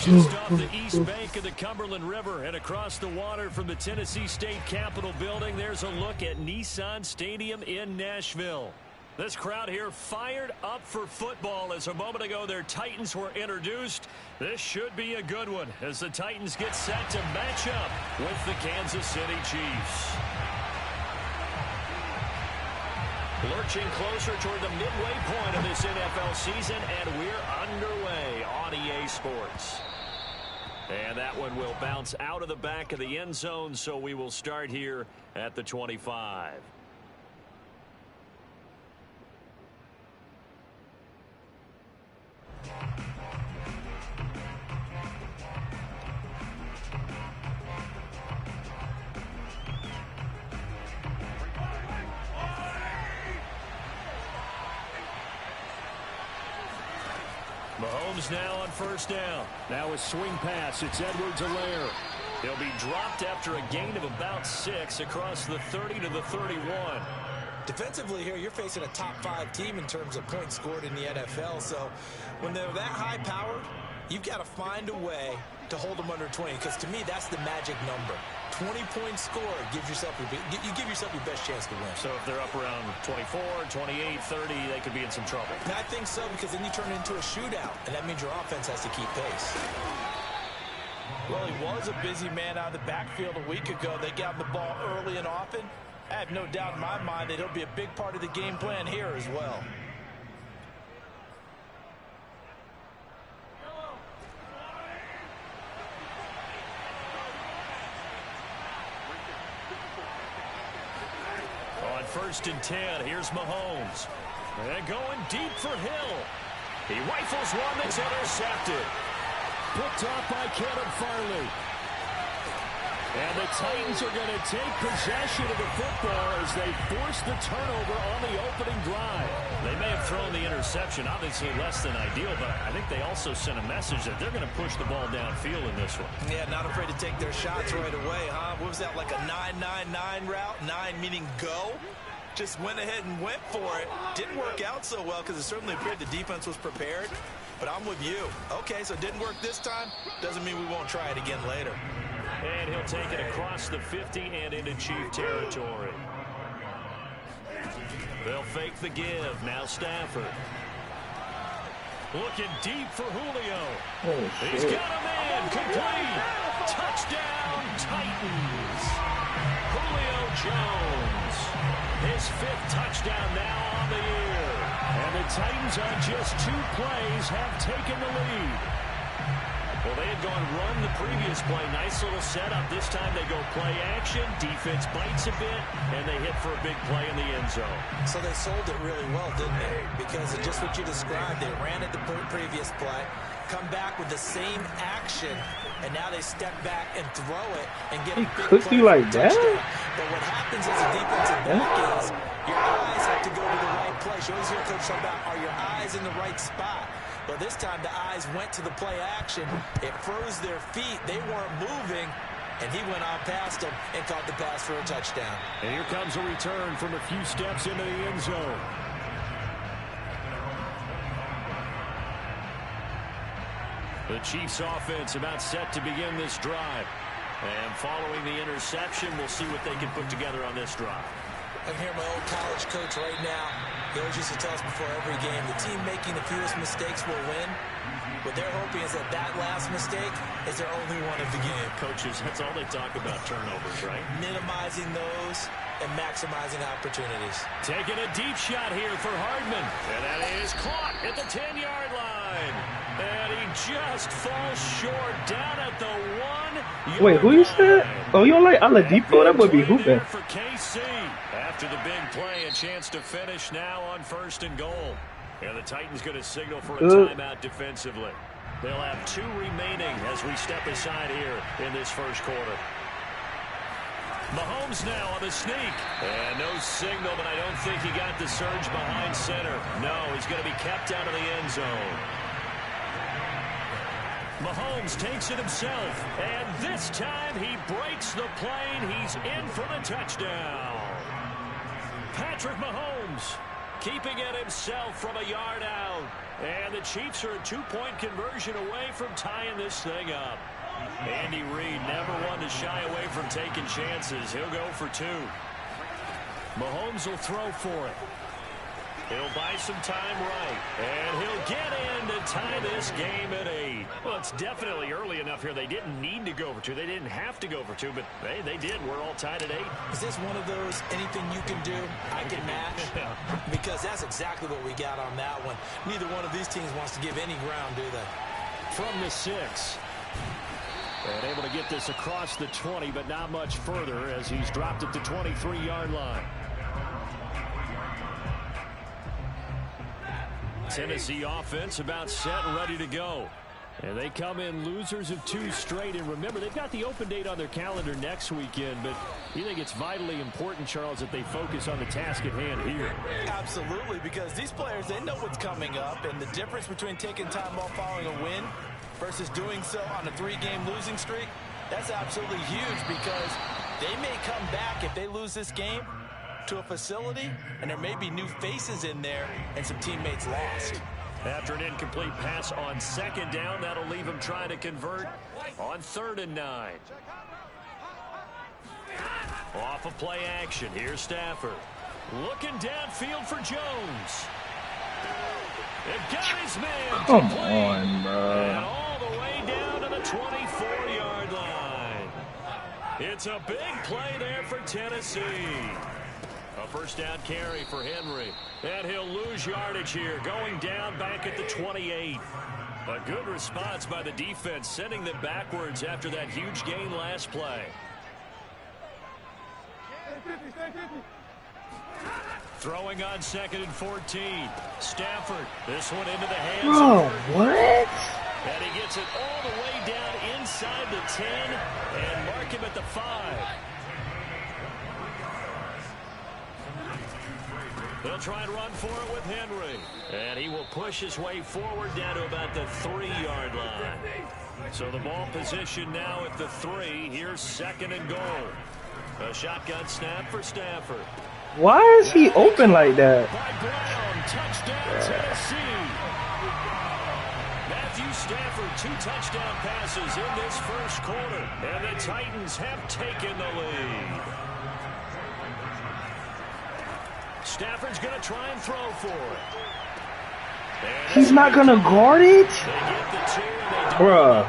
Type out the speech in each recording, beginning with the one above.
Just off the east bank of the Cumberland River and across the water from the Tennessee State Capitol building, there's a look at Nissan Stadium in Nashville. This crowd here fired up for football as a moment ago their Titans were introduced. This should be a good one as the Titans get set to match up with the Kansas City Chiefs. Lurching closer toward the midway point of this NFL season, and we're underway on EA Sports. And that one will bounce out of the back of the end zone, so we will start here at the 25. Mahomes now on first down. Now a swing pass. It's Edwards-Helaire. He'll be dropped after a gain of about 6 across the 30 to the 31. Defensively here, you're facing a top 5 team in terms of points scored in the NFL. So when they're that high powered, you've got to find a way to hold them under 20, because to me, that's the magic number. 20 points scored gives yourself you give yourself your best chance to win. So if they're up around 24, 28, 30, they could be in some trouble. And I think so, because then you turn it into a shootout, and that means your offense has to keep pace. Well, he was a busy man out of the backfield a week ago. They got him the ball early and often. I have no doubt in my mind that he'll be a big part of the game plan here as well. On 1st and 10, here's Mahomes. And going deep for Hill. He rifles one that's intercepted. Picked off by Caleb Farley. And the Titans are going to take possession of the football as they force the turnover on the opening drive. They may have thrown the interception, obviously less than ideal, but I think they also sent a message that they're going to push the ball downfield in this one. Yeah, not afraid to take their shots right away, huh? What was that, like a 9-9-9 route? 9 meaning go? Just went ahead and went for it. Didn't work out so well because it certainly appeared the defense was prepared. But I'm with you. Okay, so it didn't work this time. Doesn't mean we won't try it again later. And he'll take it across the 50 and into Chief territory. They'll fake the give. Now Stafford. Looking deep for Julio. He's got a man. Complete. Touchdown, Titans. Julio Jones. His 5th touchdown now on the year. And the Titans on just 2 plays have taken the lead. Well, they had gone run the previous play. Nice little setup. This time they go play action. Defense bites a bit, and they hit for a big play in the end zone. So they sold it really well, didn't they? Because of just what you described. They ran at the previous play, come back with the same action, and now they step back and throw it and get a big play like that? But what happens as a defensive back is your eyes have to go to the right place. You always hear Coach talk about, are your eyes in the right spot? But this time the eyes went to the play action. It froze their feet. They weren't moving, and he went on past them and caught the pass for a touchdown. And here comes a return from a few steps into the end zone. The Chiefs offense about set to begin this drive. And following the interception, we'll see what they can put together on this drive. I'm here, my old college coach right now. He always used to tell us before every game, the team making the fewest mistakes will win. What they're hoping is that that last mistake is their only one of the game. Coaches, that's all they talk about, turnovers, right? Minimizing those and maximizing opportunities. Taking a deep shot here for Hardman. And that is caught at the 10-yard line. And he just falls short down at the 1. Wait, who you said? Oh, you like Oladipo? That would be hooping. For KC. After the big play, a chance to finish now on 1st and goal. And the Titans going to signal for a timeout defensively. They'll have 2 remaining as we step aside here in this first quarter. Mahomes now on the sneak. And no signal, but I don't think he got the surge behind center. No, he's going to be kept out of the end zone. Mahomes takes it himself, and this time he breaks the plane. He's in for the touchdown. Patrick Mahomes keeping it himself from a yard out. And the Chiefs are a 2-point conversion away from tying this thing up. Andy Reid never one to shy away from taking chances. He'll go for 2. Mahomes will throw for it. He'll buy some time right. And he'll get in to tie this game at 8. Well, it's definitely early enough here. They didn't need to go for 2. They didn't have to go for 2, but they did. We're all tied at 8. Is this one of those anything you can do, I can match? Because that's exactly what we got on that one. Neither one of these teams wants to give any ground, do they? From the 6. And able to get this across the 20, but not much further as he's dropped at the 23-yard line. Tennessee offense about set and ready to go. And they come in losers of 2 straight. And remember, they've got the open date on their calendar next weekend. But you think it's vitally important, Charles, that they focus on the task at hand here? Absolutely, because these players, they know what's coming up. And the difference between taking time off following a win versus doing so on a 3-game losing streak, that's absolutely huge because they may come back if they lose this game to a facility, and there may be new faces in there and some teammates lost. After an incomplete pass on 2nd down, that'll leave him trying to convert on 3rd and 9. Off of play action, here's Stafford. Looking downfield for Jones. It got his man. Come on, bro. And all the way down to the 24-yard line. It's a big play there for Tennessee. A 1st down carry for Henry. And he'll lose yardage here, going down back at the 28. A good response by the defense, sending them backwards after that huge gain last play. Throwing on 2nd and 14. Stafford. This one into the hands Bro, of what? And he gets it all the way down inside the 10 and mark him at the 5. They'll try and run for it with Henry. And he will push his way forward down to about the 3-yard line. So the ball position now at the 3. Here's 2nd and goal. A shotgun snap for Stafford. Why is he open like that? By Brown, touchdown Tennessee. Matthew Stafford, 2 touchdown passes in this 1st quarter. And the Titans have taken the lead. Stafford's going to try and throw for it. He's not going to guard it? Bruh.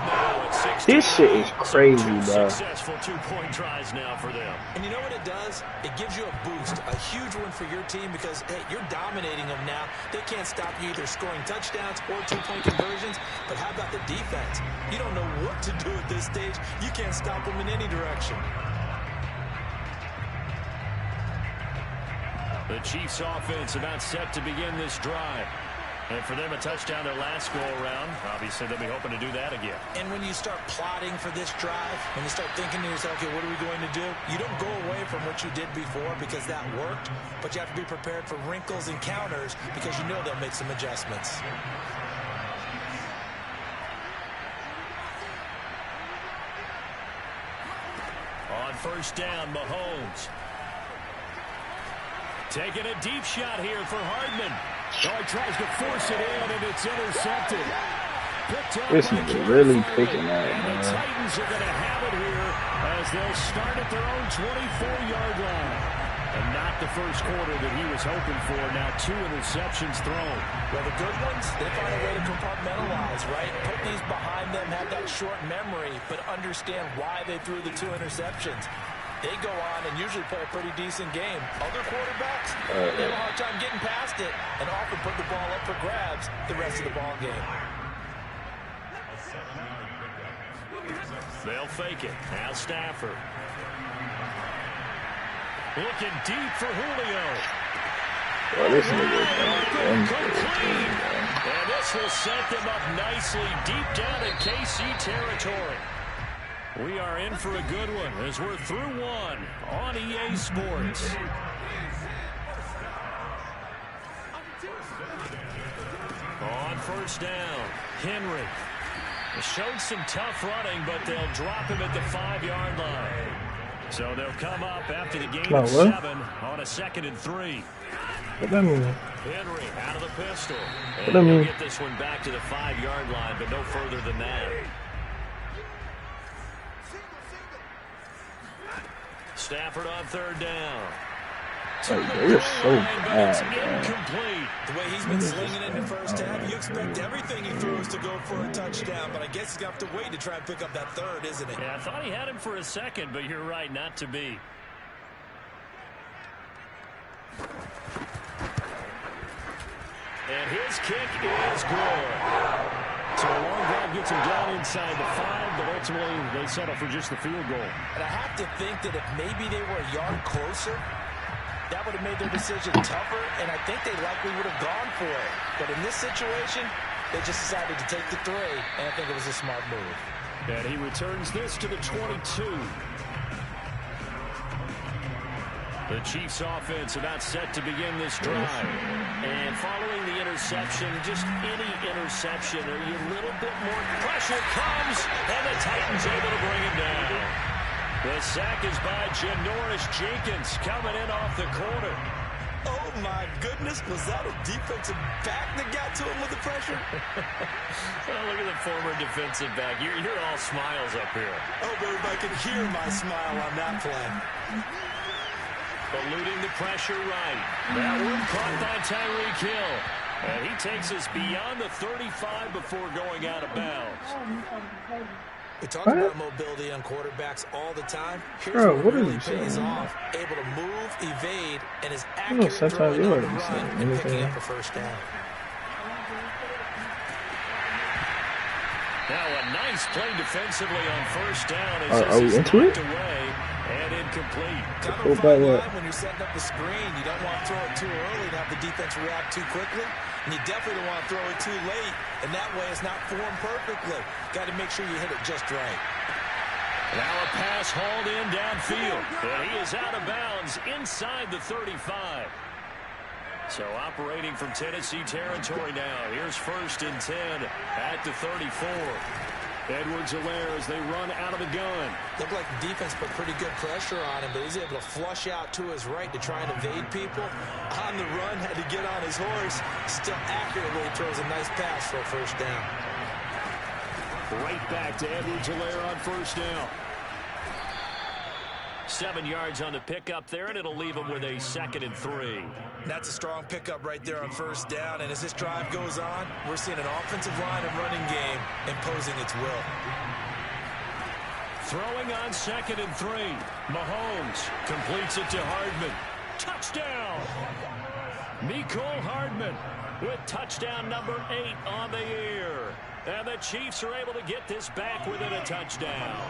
This shit is crazy, bro. Successful 2-point tries now for them. And you know what it does? It gives you a boost, a huge one for your team because, hey, you're dominating them now. They can't stop you either scoring touchdowns or 2-point conversions. But how about the defense? You don't know what to do at this stage. You can't stop them in any direction. The Chiefs offense about set to begin this drive. And for them, a touchdown their last go-around. Obviously, they'll be hoping to do that again. And when you start plotting for this drive, when you start thinking to yourself, okay, what are we going to do? You don't go away from what you did before because that worked, but you have to be prepared for wrinkles and counters because you know they'll make some adjustments. On 1st down, Mahomes. Taking a deep shot here for Hardman. Oh, he tries to force it in, and it's intercepted. This is really picking at it, man. The Titans are going to have it here as they'll start at their own 24-yard line. And not the 1st quarter that he was hoping for. Now 2 interceptions thrown. Well, the good ones, they find a way to compartmentalize, right? Put these behind them, have that short memory, but understand why they threw the 2 interceptions. They go on and usually play a pretty decent game. Other quarterbacks, they have a hard time getting past it and often put the ball up for grabs the rest of the ball game. They'll fake it. Now Stafford. Looking deep for Julio. Well, this nigga is complete. And this will set them up nicely deep down in KC territory. We are in for a good one as we're through 1 on EA Sports. On 1st down, Henry showed some tough running, but they'll drop him at the 5-yard line. So they'll come up after the gain of 7 on a 2nd and 3. What that mean? Henry out of the pistol. What that mean? Get this one back to the 5-yard line, but no further than that. Stafford on 3rd down. They're so bad, incomplete. The way he's been slinging in the first half, you expect everything he throws to go for a touchdown, but I guess he's going to have to wait to try and pick up that 3rd, isn't it? Yeah, I thought he had him for a second, but you're right, not to be. And his kick is good. So a long drive gets him down inside the 5, but ultimately they settle for just the field goal. And I have to think that if maybe they were a yard closer, that would have made their decision tougher, and I think they likely would have gone for it. But in this situation, they just decided to take the 3, and I think it was a smart move. And he returns this to the 22. The Chiefs offense about set to begin this drive. And following the interception, just any interception, are you a little bit more pressure comes, and the Titans able to bring him down. The sack is by Janoris Jenkins coming in off the corner. Oh, my goodness. Was that a defensive back that got to him with the pressure? Oh, look at the former defensive back. You're all smiles up here. Oh, but if I could hear my smile on that play. Eluding the pressure right. That one caught by Tyreek Hill. And he takes us beyond the 35 before going out of bounds. We talk about mobility on quarterbacks all the time. Here's where it really pays off. Able to move, evade, and is accurate throwing on the run and picking up a first down. Now a nice play defensively on first down. Are we into it? Away and incomplete. Kind of a fine line when you're setting up the screen. You don't want to throw it too early to have the defense react too quickly. And you definitely don't want to throw it too late. And that way it's not formed perfectly. Got to make sure you hit it just right. Now a pass hauled in downfield. But he is out of bounds inside the 35. So operating from Tennessee territory now. Here's 1st and 10 at the 34. Edwards-Helaire as they run out of the gun. Looked like the defense put pretty good pressure on him, but he's able to flush out to his right to try and evade people. On the run, had to get on his horse. Still accurately throws a nice pass for a first down. Right back to Edwards-Helaire on 1st down. 7 yards on the pickup there, and it'll leave him with a 2nd and 3. That's a strong pickup right there on 1st down, and as this drive goes on, we're seeing an offensive line and running game imposing its will. Throwing on 2nd and 3. Mahomes completes it to Hardman. Touchdown! Mecole Hardman with touchdown number 8 on the year. And the Chiefs are able to get this back within a touchdown.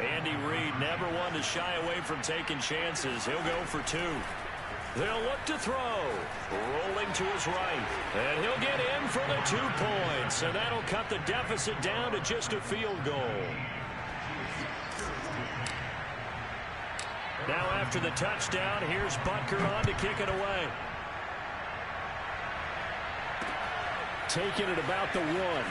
Andy Reid never one to shy away from taking chances. He'll go for 2. They'll look to throw. Rolling to his right. And he'll get in for the 2 points. And that'll cut the deficit down to just a field goal. Now after the touchdown, here's Butker on to kick it away. Taking it about the 1.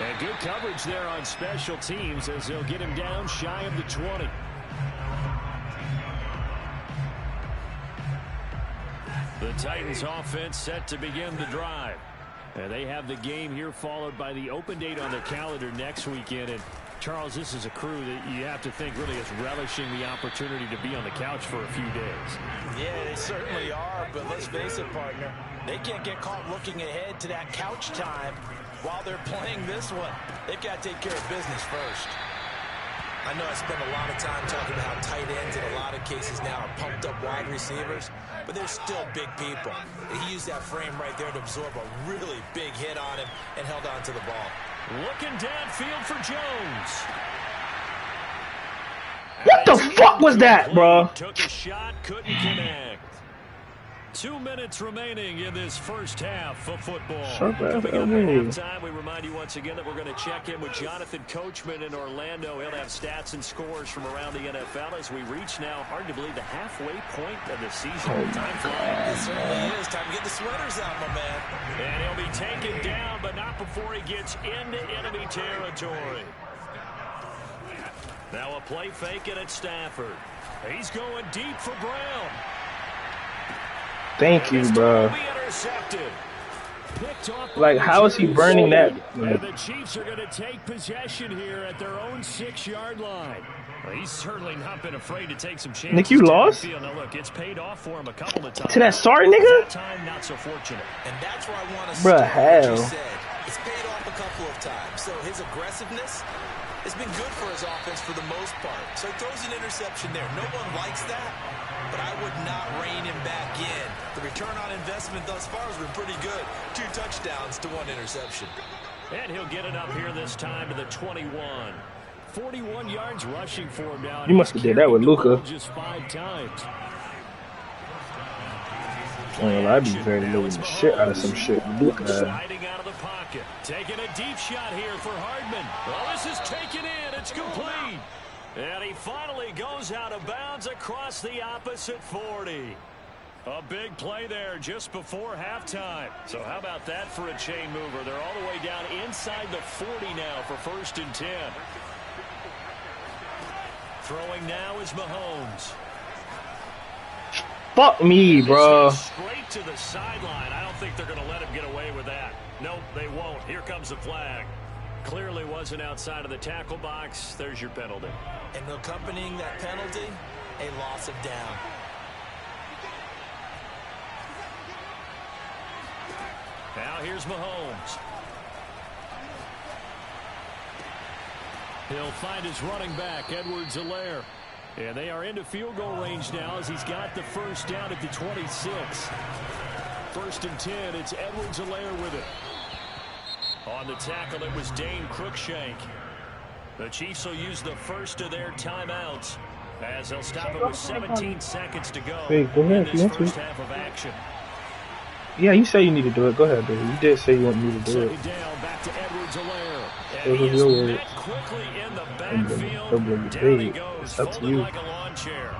And good coverage there on special teams as they'll get him down shy of the 20. The Titans offense set to begin the drive. And they have the game here followed by the open date on their calendar next weekend. And Charles, this is a crew that you have to think really is relishing the opportunity to be on the couch for a few days. Yeah, they certainly are, but let's face it, partner. They can't get caught looking ahead to that couch time while they're playing this one. They've got to take care of business first. I know I spend a lot of time talking about how tight ends in a lot of cases now are pumped up wide receivers, but they're still big people. He used that frame right there to absorb a really big hit on him and held on to the ball. Looking downfield for Jones. What the fuck was that, bro? Took a shot, couldn't connect. 2 minutes remaining in this first half of football. Coming up at halftime, we remind you once again that we're going to check in with Jonathan Coachman in Orlando. He'll have stats and scores from around the NFL as we reach now, hard to believe, the halfway point of the season. Time flies. It certainly is. Time to get the sweaters out, my man. And he'll be taken down, but not before he gets into enemy territory. Now a play fake it at Stafford. He's going deep for Brown. Thank you, bro. Like, how is he burning that? And the Chiefs are going to take possession here at their own 6-yard line. Well, he's certainly not been afraid to take some chances. Nick, you lost? Now, look, it's paid off for him a couple of times. To that sorry nigga? That time, not so fortunate. And that's where I want to start. Bruh, hell. What you said. It's paid off a couple of times. So his aggressiveness has been good for his offense for the most part. So he throws an interception there. No one likes that, but I would not rein him back in. The return on investment thus far has been pretty good. 2 touchdowns to 1 interception. And he'll get it up here this time to the 21. 41 yards rushing for him now. You must have did that with Luka. Just 5 times. Well, I'd be very losing the shit out of some shit. Luka. Sliding out of the pocket. Taking a deep shot here for Hardman. Well, this is taken in. It's complete. And he finally goes out of bounds across the opposite 40. A big play there just before halftime. So how about that for a chain mover? They're all the way down inside the 40 now for 1st and 10. Throwing now is Mahomes. Fuck me, bro. Straight to the sideline. I don't think they're going to let him get away with that. Nope, they won't. Here comes the flag. Clearly wasn't outside of the tackle box. There's your penalty. And accompanying that penalty, a loss of down. Now here's Mahomes. He'll find his running back, Edwards-Helaire. And they are into field goal range now as he's got the first down at the 26. 1st and 10, it's Edwards-Helaire with it. On the tackle, it was Dane Cruikshank. The Chiefs will use the first of their timeouts as they'll stop it with 17 seconds to go. Hey, go ahead. In this first half of action. Yeah, you say you need to do it. Go ahead, dude. You did say you want me to do it. Down, back to Edwards-Helaire. Those are your words. Quickly in the backfield. Down he goes, it's up to folded you. like a lawn chair.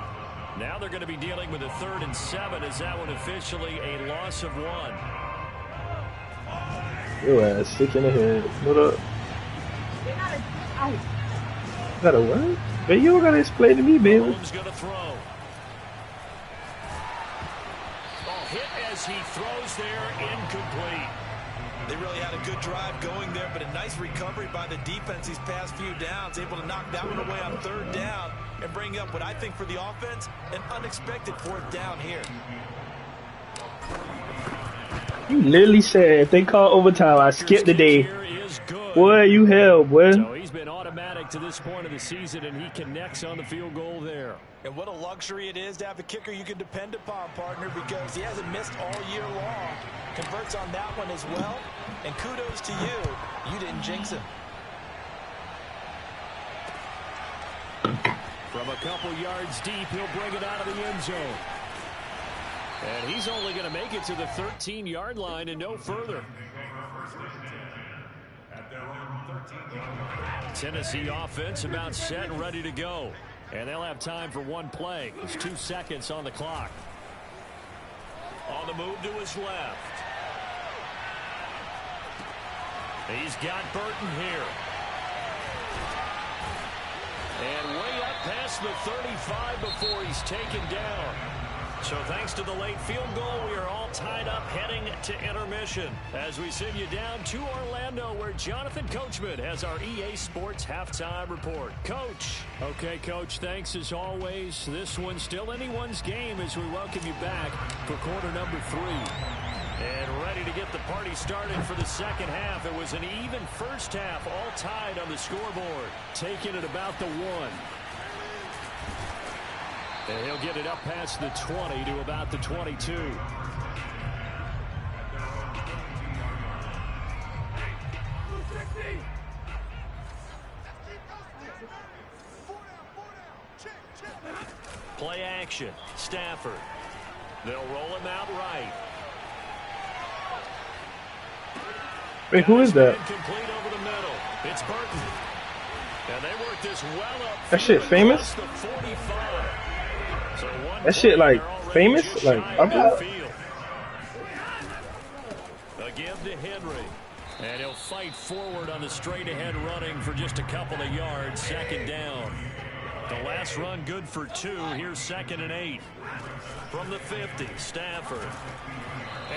Now they're going to be dealing with a 3rd and 7. Is that one officially a loss of 1? Your ass sick in the head. What up? Got a what? But you don't gotta explain to me, baby. Mahomes going to throw. Hit as he throws there, incomplete. They really had a good drive going there, but a nice recovery by the defense these past few downs, able to knock that one away on 3rd down and bring up what I think for the offense, an unexpected 4th down here. You literally said if they call overtime, I skip the day. Boy, you hell, boy. So he's been automatic to this point of the season, and he connects on the field goal there. And what a luxury it is to have a kicker you can depend upon, partner, because he hasn't missed all year long. Converts on that one as well. And kudos to you. You didn't jinx him. From a couple yards deep, he'll bring it out of the end zone. And he's only going to make it to the 13-yard line and no further. Tennessee offense about set and ready to go. And they'll have time for one play. There's 2 seconds on the clock. On the move to his left. He's got Burton here. And way up past the 35 before he's taken down. So thanks to the late field goal, we are all tied up heading to intermission as we send you down to Orlando where Jonathan Coachman has our EA Sports halftime report. Coach. Okay, Coach, thanks as always. This one's still anyone's game as we welcome you back for quarter number 3. And ready to get the party started for the second half. It was an even first half, all tied on the scoreboard. Taking it about the 1. And he'll get it up past the 20 to about the 22. Play action. Stafford. They'll roll him out right. Wait, who is that? Complete over the middle. It's Burton. And they work this well up. That shit famous? That shit like famous? Like popular? Again to Henry. And he'll fight forward on the straight ahead running for just a couple of yards. 2nd down. The last run good for 2. Here's 2nd and 8. From the 50, Stafford.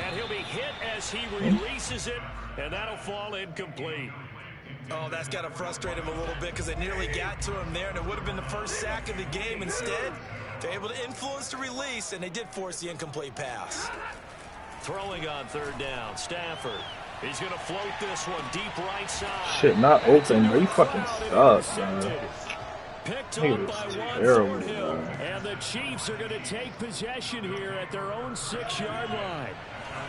And he'll be hit as he releases it, and that'll fall incomplete. Oh, that's got to frustrate him a little bit because it nearly got to him there, and it would have been the first sack of the game. Instead, they're able to influence the release, and they did force the incomplete pass. Throwing on 3rd down, Stafford. He's going to float this one deep right side. Shit, not open, bro. You fucking suck, man. Picked up by terrible, Thornhill. And the Chiefs are going to take possession here at their own 6-yard line.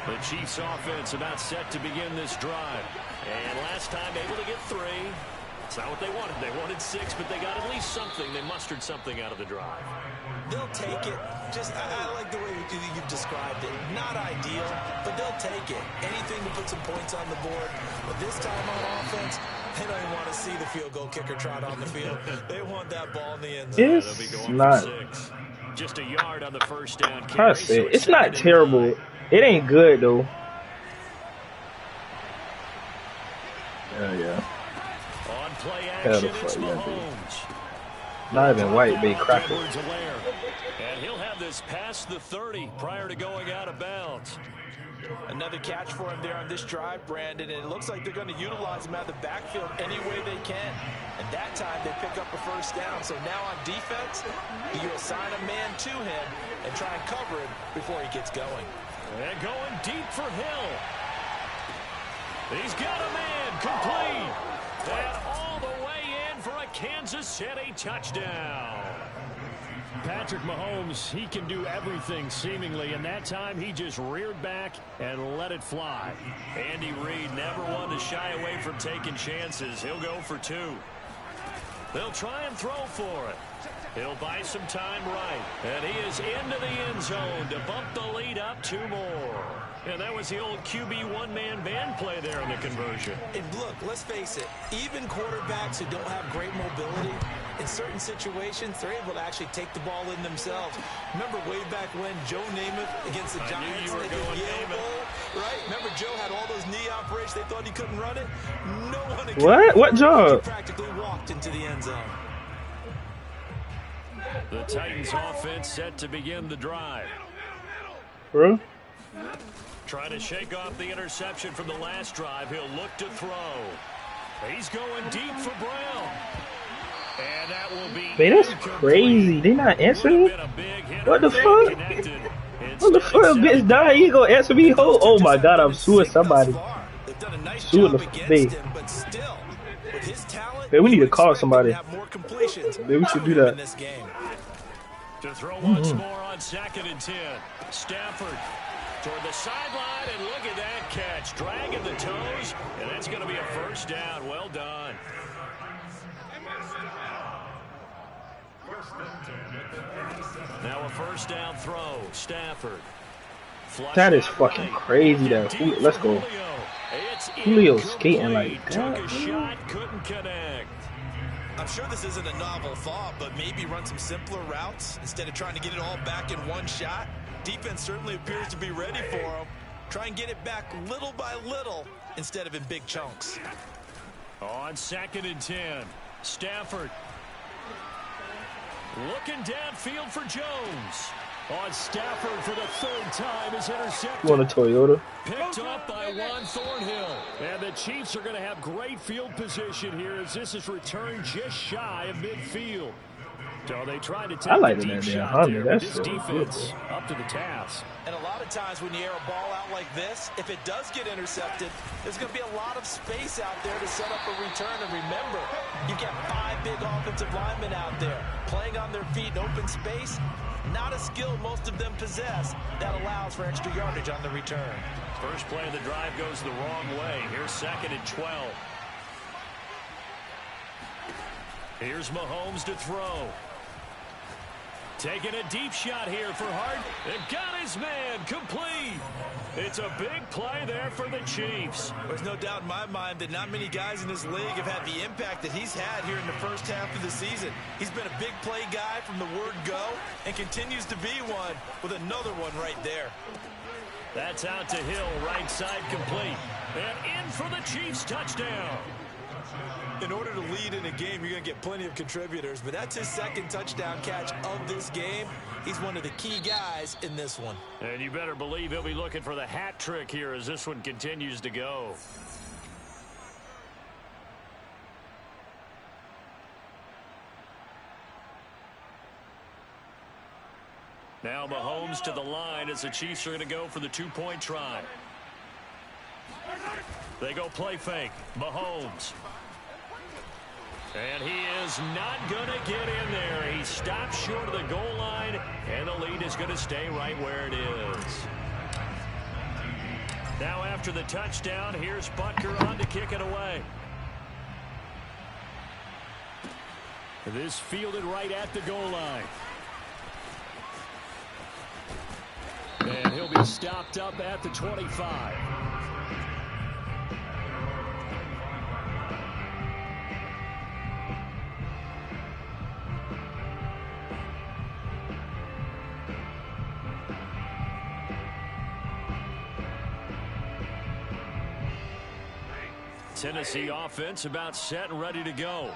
The Chiefs offense about set to begin this drive. And last time able to get 3. It's not what they wanted. They wanted 6, but they got at least something. They mustered something out of the drive. They'll take it. I like the way you've described it. Not ideal, but they'll take it. Anything to put some points on the board. But this time on offense, they don't even want to see the field goal kicker trot on the field. They want that ball in the end zone. It's not. Just a yard on the first down carry. It's not terrible. It ain't good though. Yeah. On play action, it's Mahomes. Not even white, big cracker. And he'll have this past the 30 prior to going out of bounds. Another catch for him there on this drive, Brandon, and it looks like they're going to utilize him out of the backfield any way they can. And that time they pick up a first down. So now on defense, you assign a man to him and try and cover him before he gets going. And going deep for Hill. He's got a man complete. And all the way in for a Kansas City touchdown. Patrick Mahomes, he can do everything seemingly, and that time he just reared back and let it fly. Andy Reid never one to shy away from taking chances. He'll go for 2. They'll try and throw for it. He'll buy some time right. And he is into the end zone to bump the lead up 2 more. And that was the old QB one-man band play there in the conversion. And look, let's face it, even quarterbacks who don't have great mobility, in certain situations, they're able to actually take the ball in themselves. Remember way back when Joe Namath against the Giants at the Yale Bowl, right? Remember Joe had all those knee operations. They thought he couldn't run it. No one. What job? Practically walked into the end zone. The Titans offense set to begin the drive. Bro? Trying to shake off the interception from the last drive. He'll look to throw. He's going deep for Brown. And that will be man, that's crazy. They not answering? What the fuck? What the fuck? Bitch dying, you gonna answer me? Oh my god, I'm suing somebody. Suing the thing. Hey, we need to call somebody. Maybe we should do that. To throw once more on 2nd and 10. Stafford toward the sideline, and look at that catch. Dragging the toes, and that's going to be a first down. Well done. Now a first down throw. Stafford. That is fucking crazy though. Let's go. Julio's skating like that. Took a shot, couldn't connect. I'm sure this isn't a novel thought, but maybe run some simpler routes instead of trying to get it all back in one shot. Defense certainly appears to be ready for him. Try and get it back little by little instead of in big chunks. On 2nd and 10, Stafford. Looking downfield for Jones. On Stafford for the 3rd time is intercepted. You want a Toyota? Picked up by Juan Thornhill. And the Chiefs are going to have great field position here as this is returned just shy of midfield. So they tried to take like the deep shot there, but this defense up to the task. And a lot of times when you air a ball out like this, if it does get intercepted, there's going to be a lot of space out there to set up a return. And remember, you get 5 big offensive linemen out there playing on their feet in open space. Not a skill most of them possess that allows for extra yardage on the return. First play of the drive goes the wrong way. Here's 2nd and 12. Here's Mahomes to throw. Taking a deep shot here for Hart. And got his man complete. It's a big play there for the Chiefs. There's no doubt in my mind that not many guys in this league have had the impact that he's had here in the first half of the season. He's been a big play guy from the word go and continues to be one with another one right there. That's out to Hill, right side complete. And in for the Chiefs touchdown. In order to lead in a game, you're going to get plenty of contributors, but that's his second touchdown catch of this game. He's one of the key guys in this one. And you better believe he'll be looking for the hat trick here as this one continues to go. Now Mahomes to the line as the Chiefs are going to go for the two-point try. They go play fake. Mahomes. And he is not going to get in there. He stops short of the goal line, and the lead is going to stay right where it is. Now after the touchdown, here's Butker on to kick it away. This fielded right at the goal line. And he'll be stopped up at the 25. Tennessee offense about set and ready to go.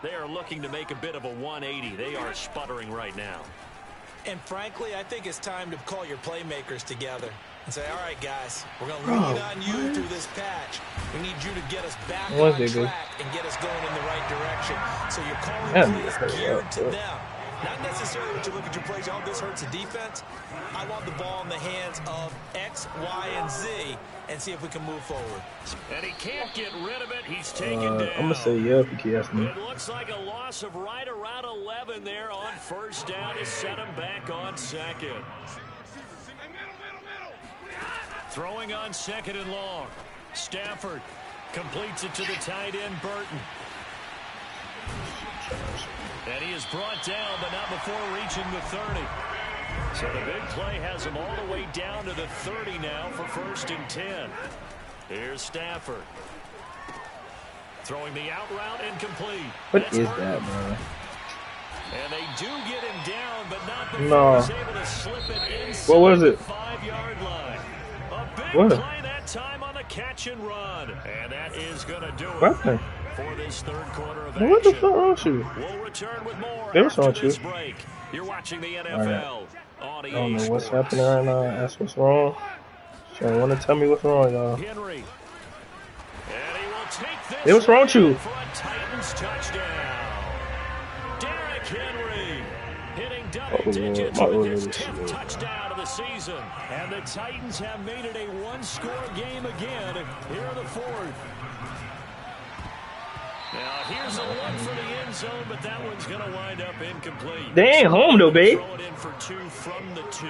They are looking to make a bit of a 180. They are sputtering right now. And frankly, I think it's time to call your playmakers together and say, all right, guys, we're going to lean on you through this patch. We need you to get us back on track and get us going in the right direction. So you're calling plays geared to them. Not necessarily what you look at your plays, oh, this hurts the defense. I want the ball in the hands of X, Y, and Z and see if we can move forward. And he can't get rid of it. He's taken down. I'm going to say yeah if you can ask me. It looks like a loss of right around 11 there on first down to set him back on second. Throwing on second and long. Stafford completes it to the tight end, Burton. And he is brought down, but not before reaching the 30. So the big play has him all the way down to the 30 now for 1st and 10. Here's Stafford. Throwing the out route incomplete. What is that, bro? And they do get him down, but not before he's able to slip it inside what was it? the 5-yard line. A big play that time on the catch and run. And that is going to do it. For this third quarter of action. What the fuck wrong with you? We'll return with more after this break. You're watching the NFL on EA I don't know what's Sports. happening right now. Ask what's wrong. So I want to tell me what's wrong, y'all. Henry. And he will take this. Hey, what's wrong with you? For a Titans touchdown. Derrick Henry hitting double digits with his 10th touchdown of the season. And the Titans have made it a one-score game again here in the fourth. Now, here's a look for the end zone, but that one's going to wind up incomplete. They ain't home, though, babe. Throw it in for 2 from the 2.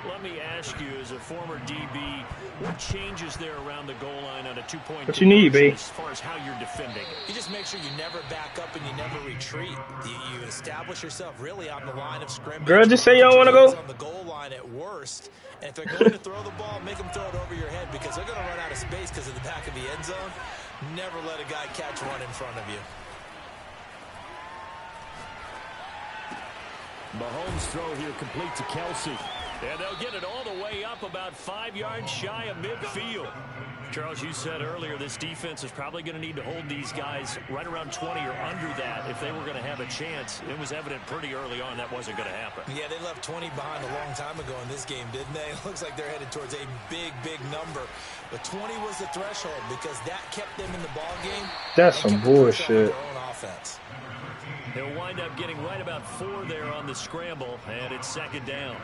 Let me ask you, as a former DB, what changes there around the goal line on a 2-point What you need, babe? as far as how you're defending? You just make sure you never back up and you never retreat. You establish yourself really on the line of scrimmage. Girl, just say y'all want to go. On the goal line at worst. And if they're going to throw the ball, make them throw it over your head because they're going to run out of space because of the back of the end zone. Never let a guy catch one in front of you. Mahomes' throw here complete to Kelsey. And they'll get it all the way up about 5 yards shy of midfield. Charles, you said earlier this defense is probably going to need to hold these guys right around 20 or under that if they were going to have a chance. It was evident pretty early on that wasn't going to happen. Yeah, they left 20 behind a long time ago in this game, didn't they? It looks like they're headed towards a big, big number. But 20 was the threshold because that kept them in the ball game. That's some bullshit. They'll wind up getting right about 4 there on the scramble, and it's second down.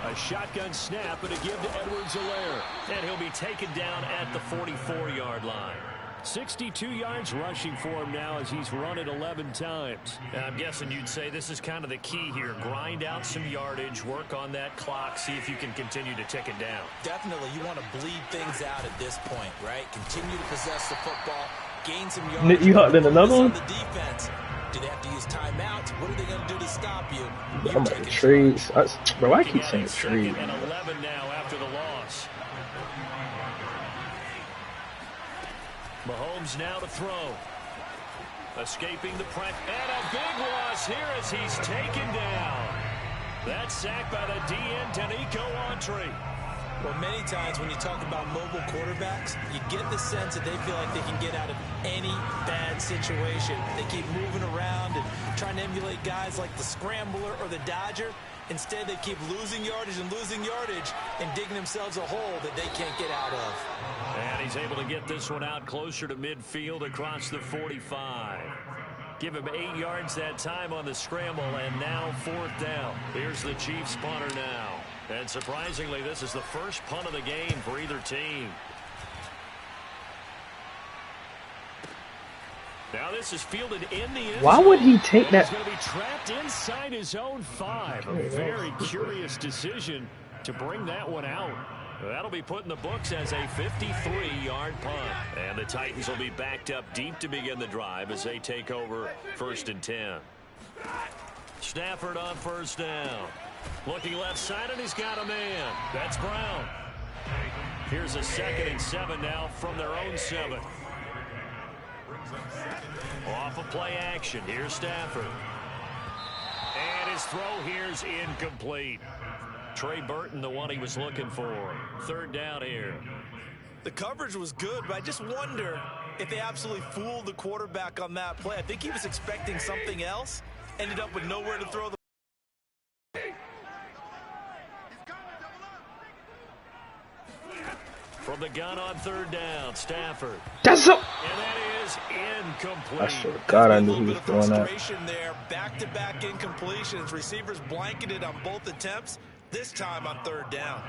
A shotgun snap and a give to Edwards-Helaire. And he'll be taken down at the 44-yard line. 62 yards rushing for him now as he's run it 11 times. I'm guessing you'd say this is kind of the key here. Grind out some yardage, work on that clock, see if you can continue to tick it down. Definitely, you want to bleed things out at this point, right? Continue to possess the football, gain some yardage. You hopped in another one? The defense. Do they have to use timeouts? What are they going to do to stop you? I'm like trades. Bro, I keep saying trades. And 11 now after the loss. Mahomes now to throw. Escaping the press. And a big loss here as he's taken down. That sack by the DN, Danico Autry. Well, many times when you talk about mobile quarterbacks, you get the sense that they feel like they can get out of any bad situation. They keep moving around and trying to emulate guys like the Scrambler or the Dodger. Instead, they keep losing yardage and digging themselves a hole that they can't get out of. And he's able to get this one out closer to midfield across the 45. Give him 8 yards that time on the scramble, and now 4th down. Here's the Chiefs punter now. And surprisingly, this is the first punt of the game for either team. Now this is fielded in the end. Why would he take that? He's going to be trapped inside his own 5. A very curious decision to bring that one out. That'll be put in the books as a 53-yard punt. And the Titans will be backed up deep to begin the drive as they take over 1st and 10. Stafford on 1st down. Looking left side, and he's got a man. That's Brown. Here's a 2nd and 7 now from their own 7. Off of play action. Here's Stafford. And his throw here's incomplete. Trey Burton, the one he was looking for. 3rd down here. The coverage was good, but I just wonder if they absolutely fooled the quarterback on that play. I think he was expecting something else. Ended up with nowhere to throw the from the gun on 3rd down, Stafford. That's up. And that is incomplete. I swear to God, I knew he was throwing that. There, back-to-back incompletions. Receivers blanketed on both attempts. This time on 3rd down.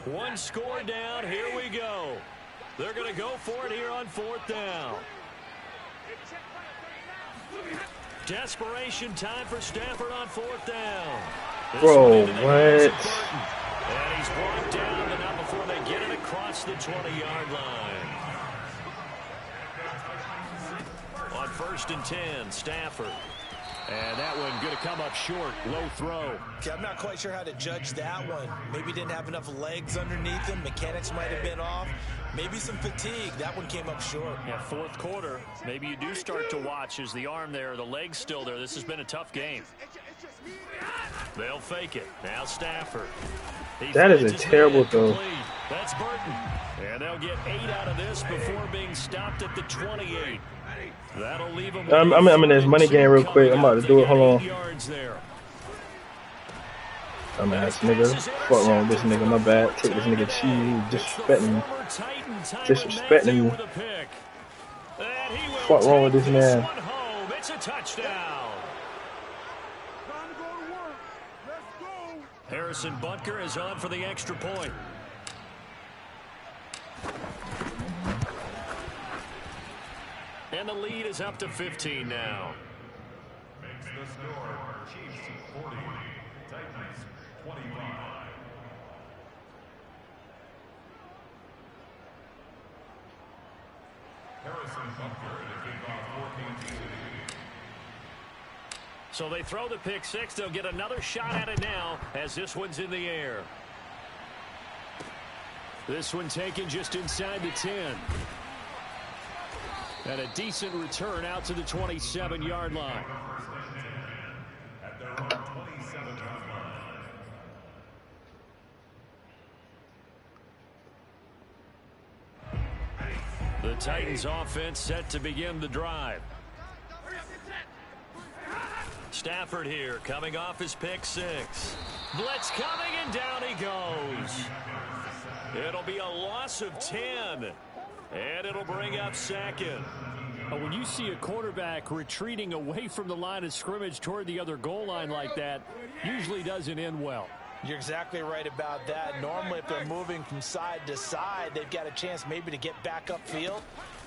1 score down. Here we go. They're going to go for it here on 4th down. Desperation time for Stafford on 4th down. Bro, what? And he's brought down, but not before they get it across the 20-yard line. On 1st and 10, Stafford. And that one going to come up short. Low throw. Okay, I'm not quite sure how to judge that one. Maybe didn't have enough legs underneath him. Mechanics might have been off. Maybe some fatigue. That one came up short. Yeah, 4th quarter. Maybe you do start to watch. Is the arm there, the leg's still there? This has been a tough game. They'll fake it. Now Stafford. That is a terrible throw. That's Burton. And they'll get 8 out of this before being stopped at the 28. That'll leave them. I'm in this money game real quick. I'm about to do it. Hold on. I'm ass nigga. Fuck wrong with this nigga. My bad. Take this nigga cheese. Disrespecting me. Disrespecting me. Fuck wrong with this man. It's a touchdown. Harrison Butker is on for the extra point. And the lead is up to 15 now. Makes the score Chiefs 40, Titans 25. Harrison Butker to kick off 14-2. So they throw the pick 6. They'll get another shot at it now as this one's in the air. This one taken just inside the 10. And a decent return out to the 27-yard line. At their own 27-yard line. The Titans offense set to begin the drive. Stafford here coming off his pick 6. Blitz coming and down he goes. It'll be a loss of 10. And it'll bring up 2nd. When you see a quarterback retreating away from the line of scrimmage toward the other goal line like that, usually doesn't end well. You're exactly right about that. Normally, if they're moving from side to side, they've got a chance maybe to get back upfield.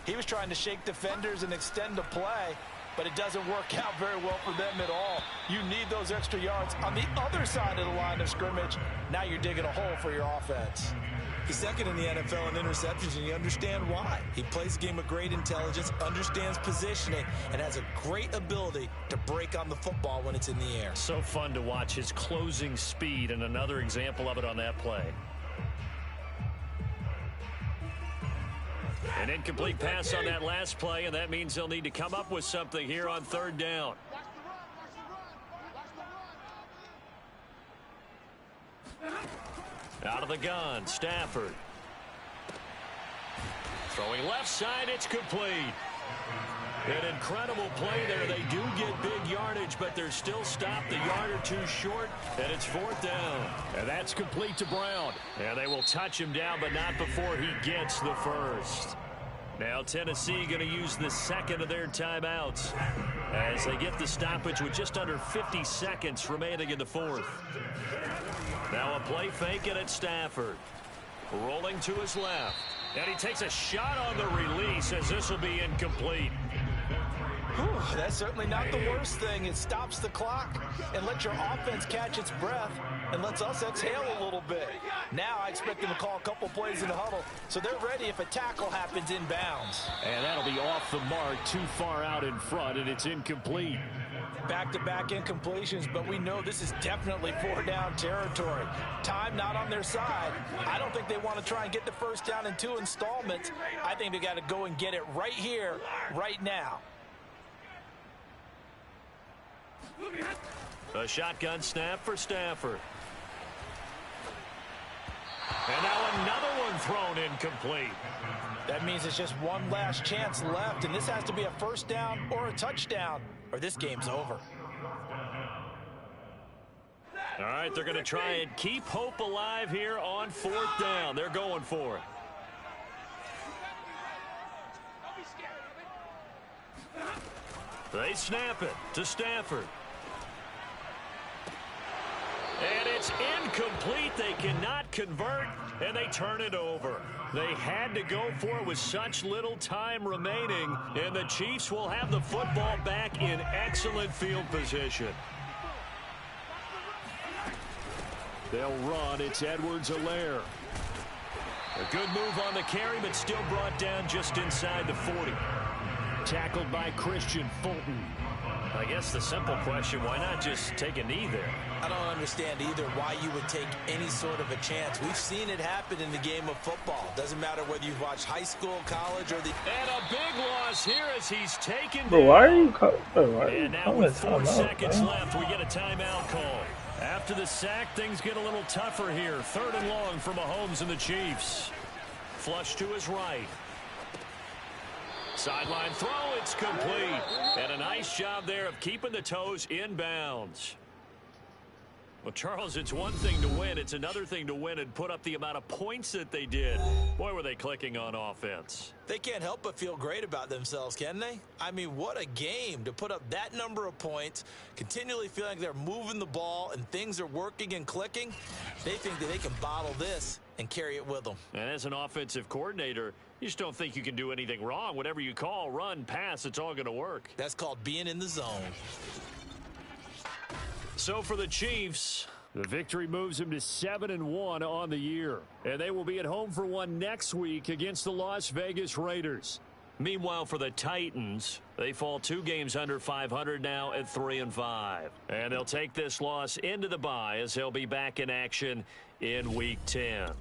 He was trying to shake defenders and extend the play, but it doesn't work out very well for them at all. You need those extra yards on the other side of the line of scrimmage. Now you're digging a hole for your offense. He's 2nd in the NFL in interceptions, and you understand why. He plays a game with great intelligence, understands positioning, and has a great ability to break on the football when it's in the air. So fun to watch his closing speed, and another example of it on that play. An incomplete pass on that last play, and that means they'll need to come up with something here on 3rd down. Out of the gun, Stafford. Throwing left side, it's complete. An incredible play there. They do get big yardage, but they're still stopped a yard or two short, and it's 4th down. And that's complete to Brown. And they will touch him down, but not before he gets the first. Now Tennessee going to use the second of their timeouts as they get the stoppage with just under 50 seconds remaining in the 4th. Now a play fake it at Stafford. Rolling to his left. And he takes a shot on the release as this will be incomplete. Whew, that's certainly not the worst thing. It stops the clock and lets your offense catch its breath and lets us exhale a little bit. Now I expect them to call a couple plays in the huddle, so they're ready if a tackle happens inbounds. And that'll be off the mark, too far out in front, and it's incomplete. Back-to-back incompletions, but we know this is definitely 4-down territory. Time not on their side. I don't think they want to try and get the first down in 2 installments. I think they got to go and get it right here, right now. A shotgun snap for Stafford. And now another one thrown incomplete. That means it's just one last chance left, and this has to be a first down or a touchdown, or this game's over. All right, they're going to try and keep hope alive here on 4th down. They're going for it. They snap it to Stafford. And it's incomplete. They cannot convert, and they turn it over. They had to go for it with such little time remaining, and the Chiefs will have the football back in excellent field position. They'll run. It's Edwards-Helaire. A good move on the carry, but still brought down just inside the 40. Tackled by Christian Fulton. I guess the simple question, why not just take a knee there? I don't understand either why you would take any sort of a chance. We've seen it happen in the game of football. Doesn't matter whether you've watched high school, college, or the... And a big loss here as he's taken Bro, why are you And now with 4 seconds left, we get a timeout call. After the sack, things get a little tougher here. 3rd and long for Mahomes and the Chiefs. Flush to his right. Sideline throw, it's complete. And a nice job there of keeping the toes in bounds. Well, Charles, it's one thing to win. It's another thing to win and put up the amount of points that they did. Boy, were they clicking on offense. They can't help but feel great about themselves, can they? I mean, what a game to put up that number of points, continually feeling like they're moving the ball and things are working and clicking. They think that they can bottle this and carry it with them. And as an offensive coordinator, you just don't think you can do anything wrong. Whatever you call, run, pass, it's all going to work. That's called being in the zone. So for the Chiefs, the victory moves them to 7-1 on the year. And they will be at home for one next week against the Las Vegas Raiders. Meanwhile, for the Titans, they fall 2 games under 500 now at 3-5. And they'll take this loss into the bye as they'll be back in action in Week 10.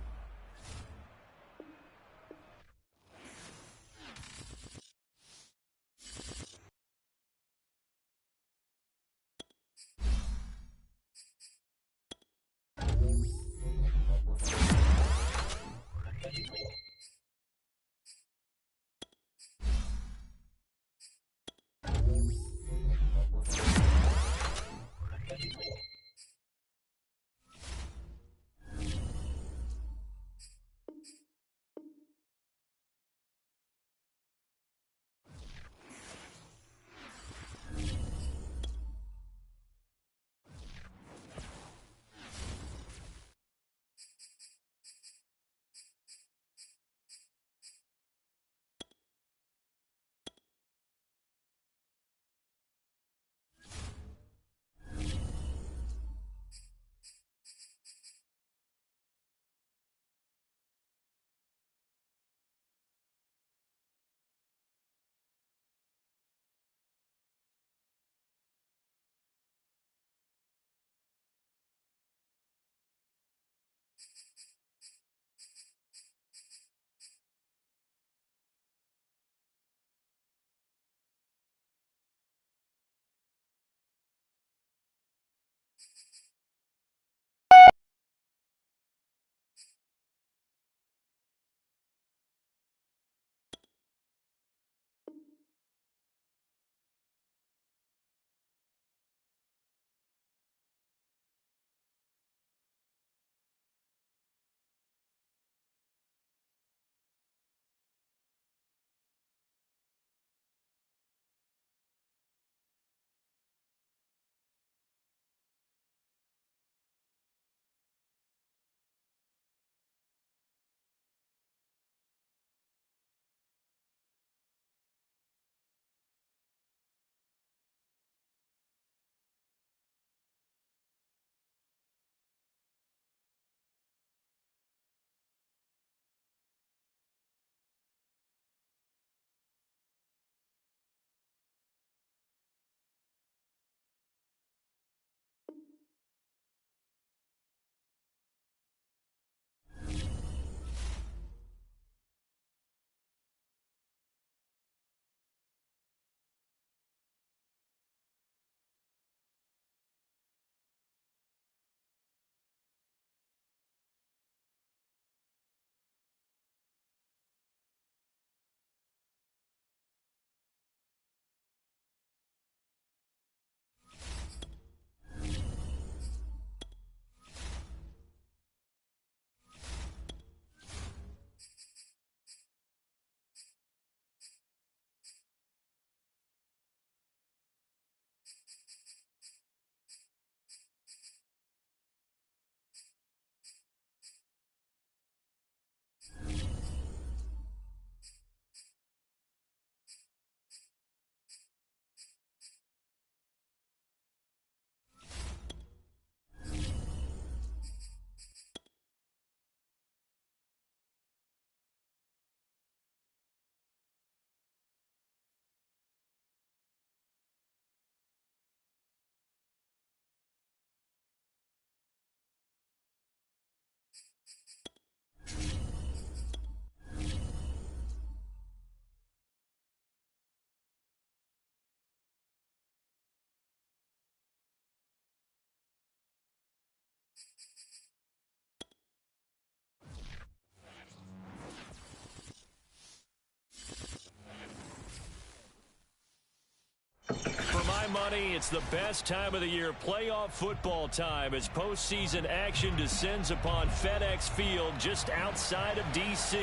everybody. It's the best time of the year, playoff football time, as postseason action descends upon FedEx Field just outside of D.C.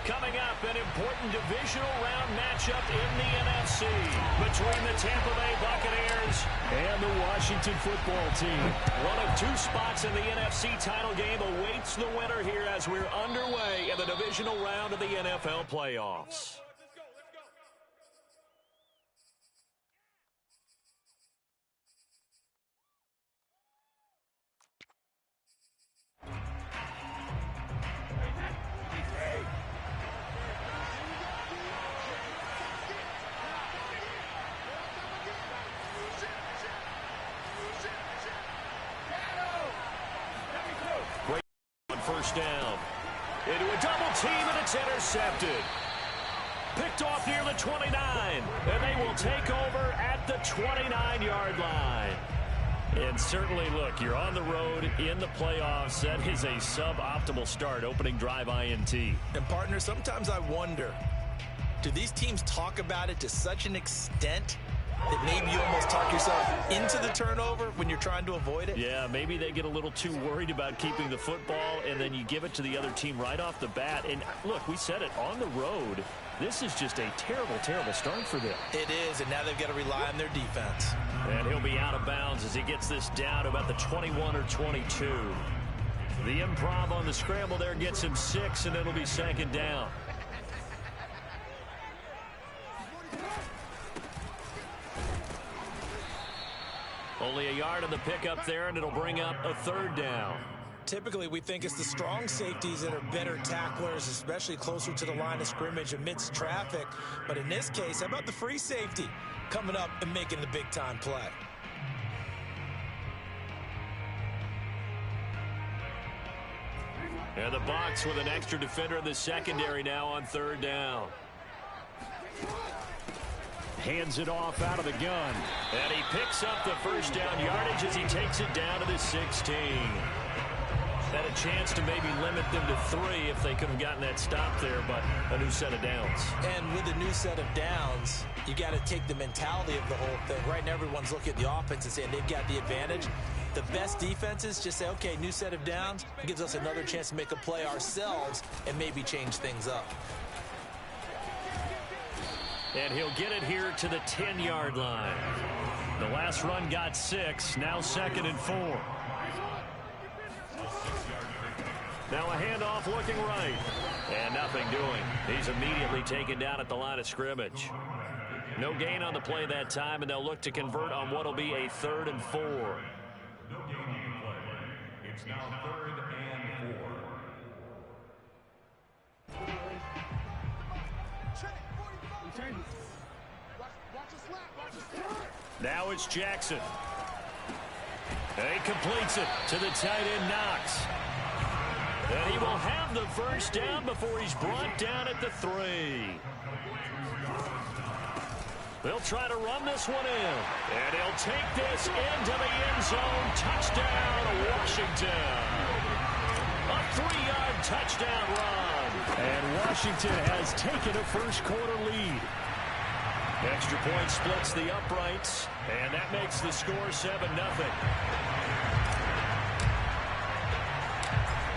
Coming up, an important divisional round matchup in the NFC between the Tampa Bay Buccaneers and the Washington Football Team. One of two spots in the NFC title game awaits the winner here as we're underway in the divisional round of the NFL playoffs. First down. Into a double team, and it's intercepted. Picked off near the 29, and they will take over at the 29-yard line. And certainly, look, you're on the road in the playoffs. That is a suboptimal start, opening drive INT. And, partner, sometimes I wonder, do these teams talk about it to such an extent that maybe you almost talk yourself into the turnover when you're trying to avoid it? Yeah, maybe they get a little too worried about keeping the football, and then you give it to the other team right off the bat. And, look, we said it, on the road, this is just a terrible, terrible start for them. It is, and now they've got to rely on their defense. And he'll be out of bounds as he gets this down to about the 21 or 22. The improv on the scramble there gets him 6, and it'll be second down. Only a yard on the pickup there, and it'll bring up a third down. Typically, we think it's the strong safeties that are better tacklers, especially closer to the line of scrimmage amidst traffic. But in this case, how about the free safety coming up and making the big-time play? And the Bucs with an extra defender in the secondary now on third down. Hands it off out of the gun. And he picks up the first down yardage as he takes it down to the 16. Had a chance to maybe limit them to 3 if they could have gotten that stop there, but a new set of downs. And with a new set of downs, you got to take the mentality of the whole thing. Right now, everyone's looking at the offense and saying they've got the advantage. The best defenses just say, okay, new set of downs. It gives us another chance to make a play ourselves and maybe change things up. And he'll get it here to the 10-yard line. The last run got 6, now 2nd and 4. Now a handoff looking right. And nothing doing. He's immediately taken down at the line of scrimmage. No gain on the play that time, and they'll look to convert on what will be a 3rd and 4. No gain on the play. It's now 3rd and 4. Now it's Jackson. And he completes it to the tight end, Knox. And he will have the first down before he's brought down at the 3. They'll try to run this one in. And he'll take this into the end zone. Touchdown, Washington. A 3-yard touchdown run. And Washington has taken a first-quarter lead. Extra point splits the uprights, and that makes the score 7-0.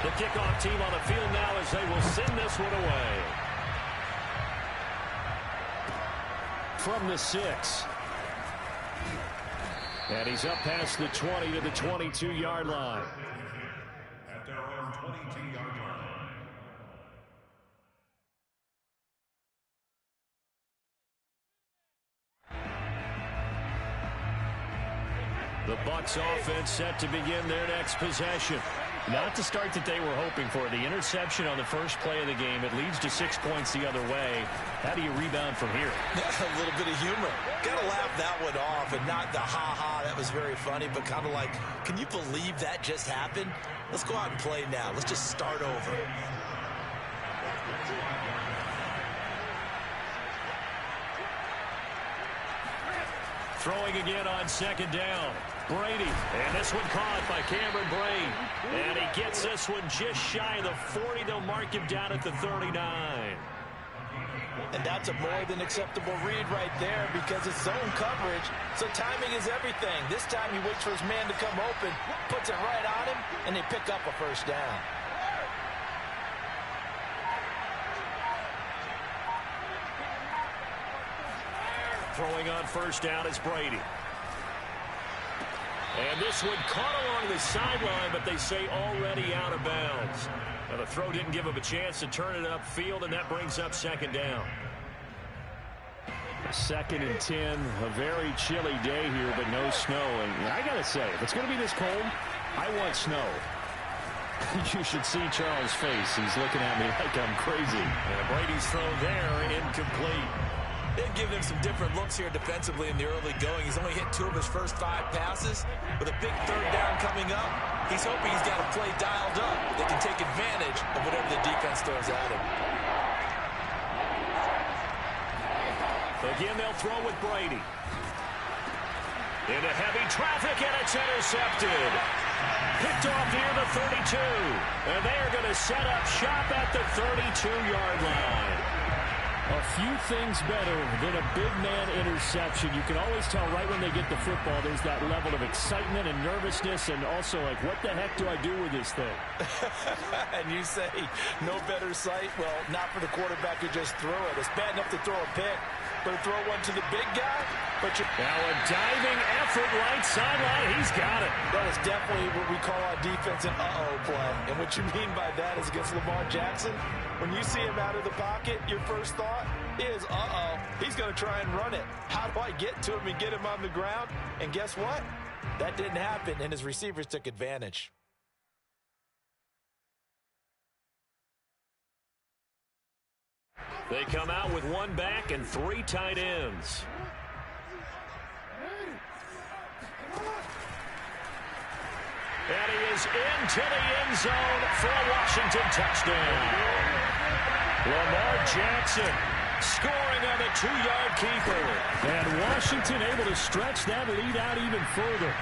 The kickoff team on the field now as they will send this one away. From the 6. And he's up past the 20 to the 22-yard line. At their own 22-yard line. The Bucs offense set to begin their next possession. Not the start that they were hoping for. The interception on the first play of the game. It leads to 6 points the other way. How do you rebound from here? A little bit of humor. Got to laugh that one off and not the ha-ha. That was very funny, but kind of like, can you believe that just happened? Let's go out and play now. Let's just start over. Throwing again on second down. Brady, and this one caught by Cameron Brate. And he gets this one just shy of the 40. They'll mark him down at the 39. And that's a more than acceptable read right there because it's zone coverage, so timing is everything. This time he waits for his man to come open, puts it right on him, and they pick up a first down. Throwing on first down is Brady. And this one caught along the sideline, but they say already out of bounds. Now the throw didn't give him a chance to turn it upfield, and that brings up second down. 2nd and 10, a very chilly day here, but no snow. And I got to say, if it's going to be this cold, I want snow. You should see Charles' face. He's looking at me like I'm crazy. And Brady's throw there, incomplete. They've given him some different looks here defensively in the early going. He's only hit 2 of his first 5 passes. With a big third down coming up, he's hoping he's got a play dialed up that can take advantage of whatever the defense throws at him. Again, they'll throw with Brady. Into heavy traffic, and it's intercepted. Picked off near the 32. And they are going to set up shop at the 32-yard line. A few things better than a big man interception. You can always tell right when they get the football, there's that level of excitement and nervousness, and also like, what the heck do I do with this thing? And you say, no better sight? Well, not for the quarterback who just threw it. It's bad enough to throw a pick, but to throw one to the big guy? Now a diving effort right sideline. He's got it. That is definitely what we call our defense an uh-oh play. And what you mean by that is against Lamar Jackson, when you see him out of the pocket, your first thought is, uh-oh, he's going to try and run it. How do I get to him and get him on the ground? And guess what? That didn't happen, and his receivers took advantage. They come out with 1 back and 3 tight ends. And he is into the end zone for a Washington touchdown. Lamar Jackson scoring on the 2-yard keeper. And Washington able to stretch that lead out even further.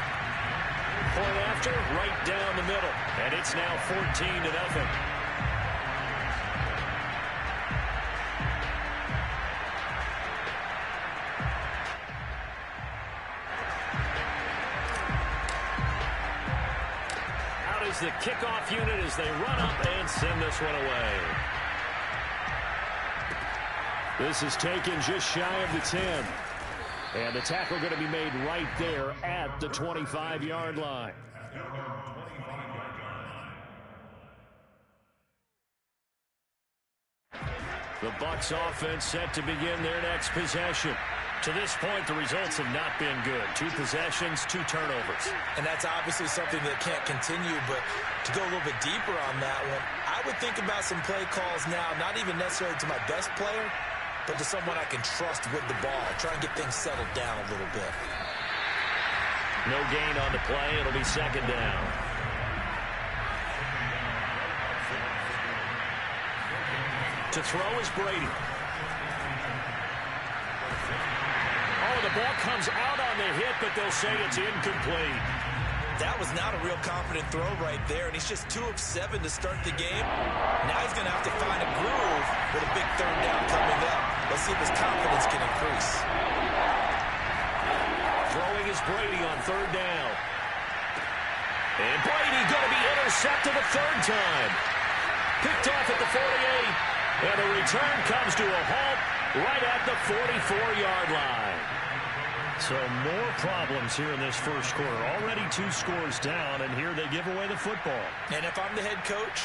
Point after, right down the middle. And it's now 14-0. The kickoff unit as they run up and send this one away. This is taken just shy of the 10. And the tackle going to be made right there at the 25-yard line. The Bucs offense set to begin their next possession. To this point, the results have not been good. 2 possessions, 2 turnovers. And that's obviously something that can't continue, but to go a little bit deeper on that one, I would think about some play calls now, not even necessarily to my best player, but to someone I can trust with the ball. Try and get things settled down a little bit. No gain on the play. It'll be second down. To throw is Brady. Oh, the ball comes out on the hit, but they'll say it's incomplete. That was not a real confident throw right there, and he's just 2 of 7 to start the game. Now he's going to have to find a groove with a big third down coming up. Let's see if his confidence can increase. Throwing is Brady on third down. And Brady going to be intercepted a third time. Picked off at the 48. And the return comes to a halt right at the 44-yard line. So more problems here in this first quarter. Already 2 scores down, and here they give away the football. And if I'm the head coach,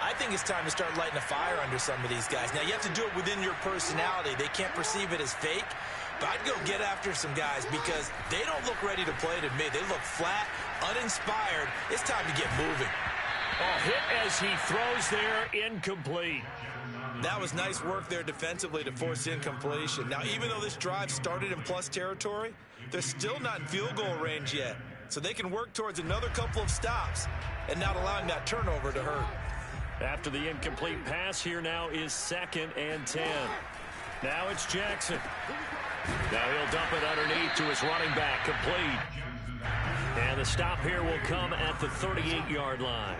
I think it's time to start lighting a fire under some of these guys. Now, you have to do it within your personality. They can't perceive it as fake. But I'd go get after some guys because they don't look ready to play to me. They look flat, uninspired. It's time to get moving. A hit as he throws there, incomplete. That was nice work there defensively to force incompletion. Now, even though this drive started in plus territory, they're still not in field goal range yet. So they can work towards another couple of stops and not allowing that turnover to hurt. After the incomplete pass, here now is 2nd and 10. Now it's Jackson. Now he'll dump it underneath to his running back, complete. And the stop here will come at the 38-yard line.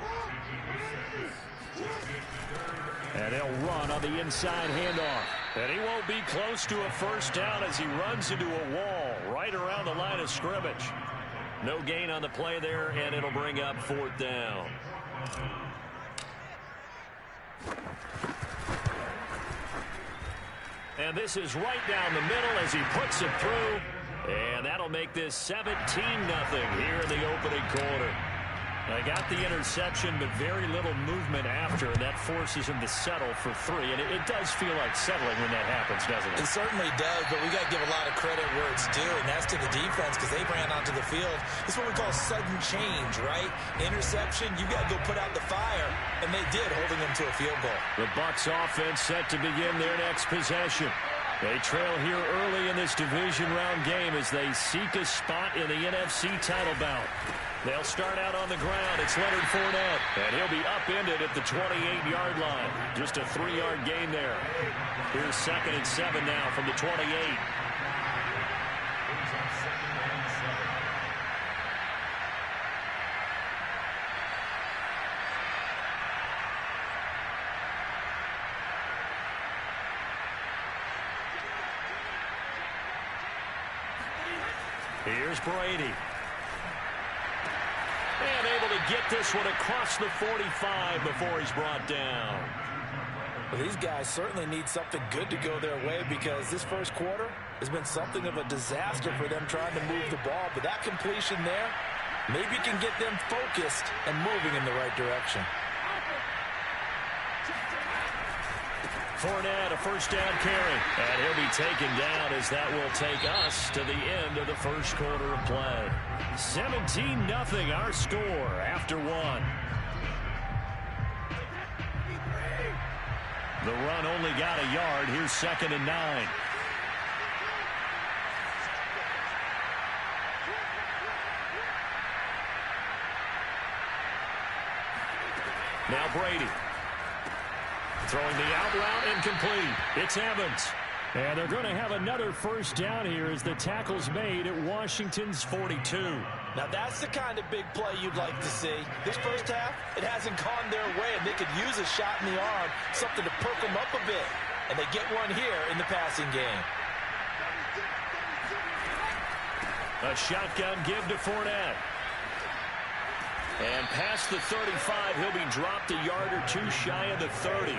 And they'll run on the inside handoff. And he won't be close to a first down as he runs into a wall right around the line of scrimmage. No gain on the play there, and it'll bring up 4th down. And this is right down the middle as he puts it through. And that'll make this 17-0 here in the opening quarter. I got the interception, but very little movement after, and that forces him to settle for 3. And it does feel like settling when that happens, doesn't it? It certainly does, but we got to give a lot of credit where it's due, and that's to the defense because they ran onto the field. It's what we call sudden change, right? Interception, you got to go put out the fire, and they did, holding them to a field goal. The Bucs offense set to begin their next possession. They trail here early in this division round game as they seek a spot in the NFC title bout. They'll start out on the ground. It's Leonard Fournette, and he'll be upended at the 28-yard line. Just a 3-yard gain there. Here's 2nd and 7 now from the 28. Here's Brady. And able to get this one across the 45 before he's brought down. Well, these guys certainly need something good to go their way because this first quarter has been something of a disaster for them trying to move the ball. But that completion there maybe can get them focused and moving in the right direction. Fournette, a first down carry. And he'll be taken down as that will take us to the end of the first quarter of play. 17-0 our score after 1. The run only got a yard. Here's 2nd and 9. Now Brady. Throwing the out route incomplete. It's Evans. And they're going to have another first down here as the tackle's made at Washington's 42. Now that's the kind of big play you'd like to see. This first half, it hasn't gone their way, and they could use a shot in the arm, something to perk them up a bit. And they get one here in the passing game. A shotgun give to Fournette. And past the 35, he'll be dropped a yard or 2 shy of the 30.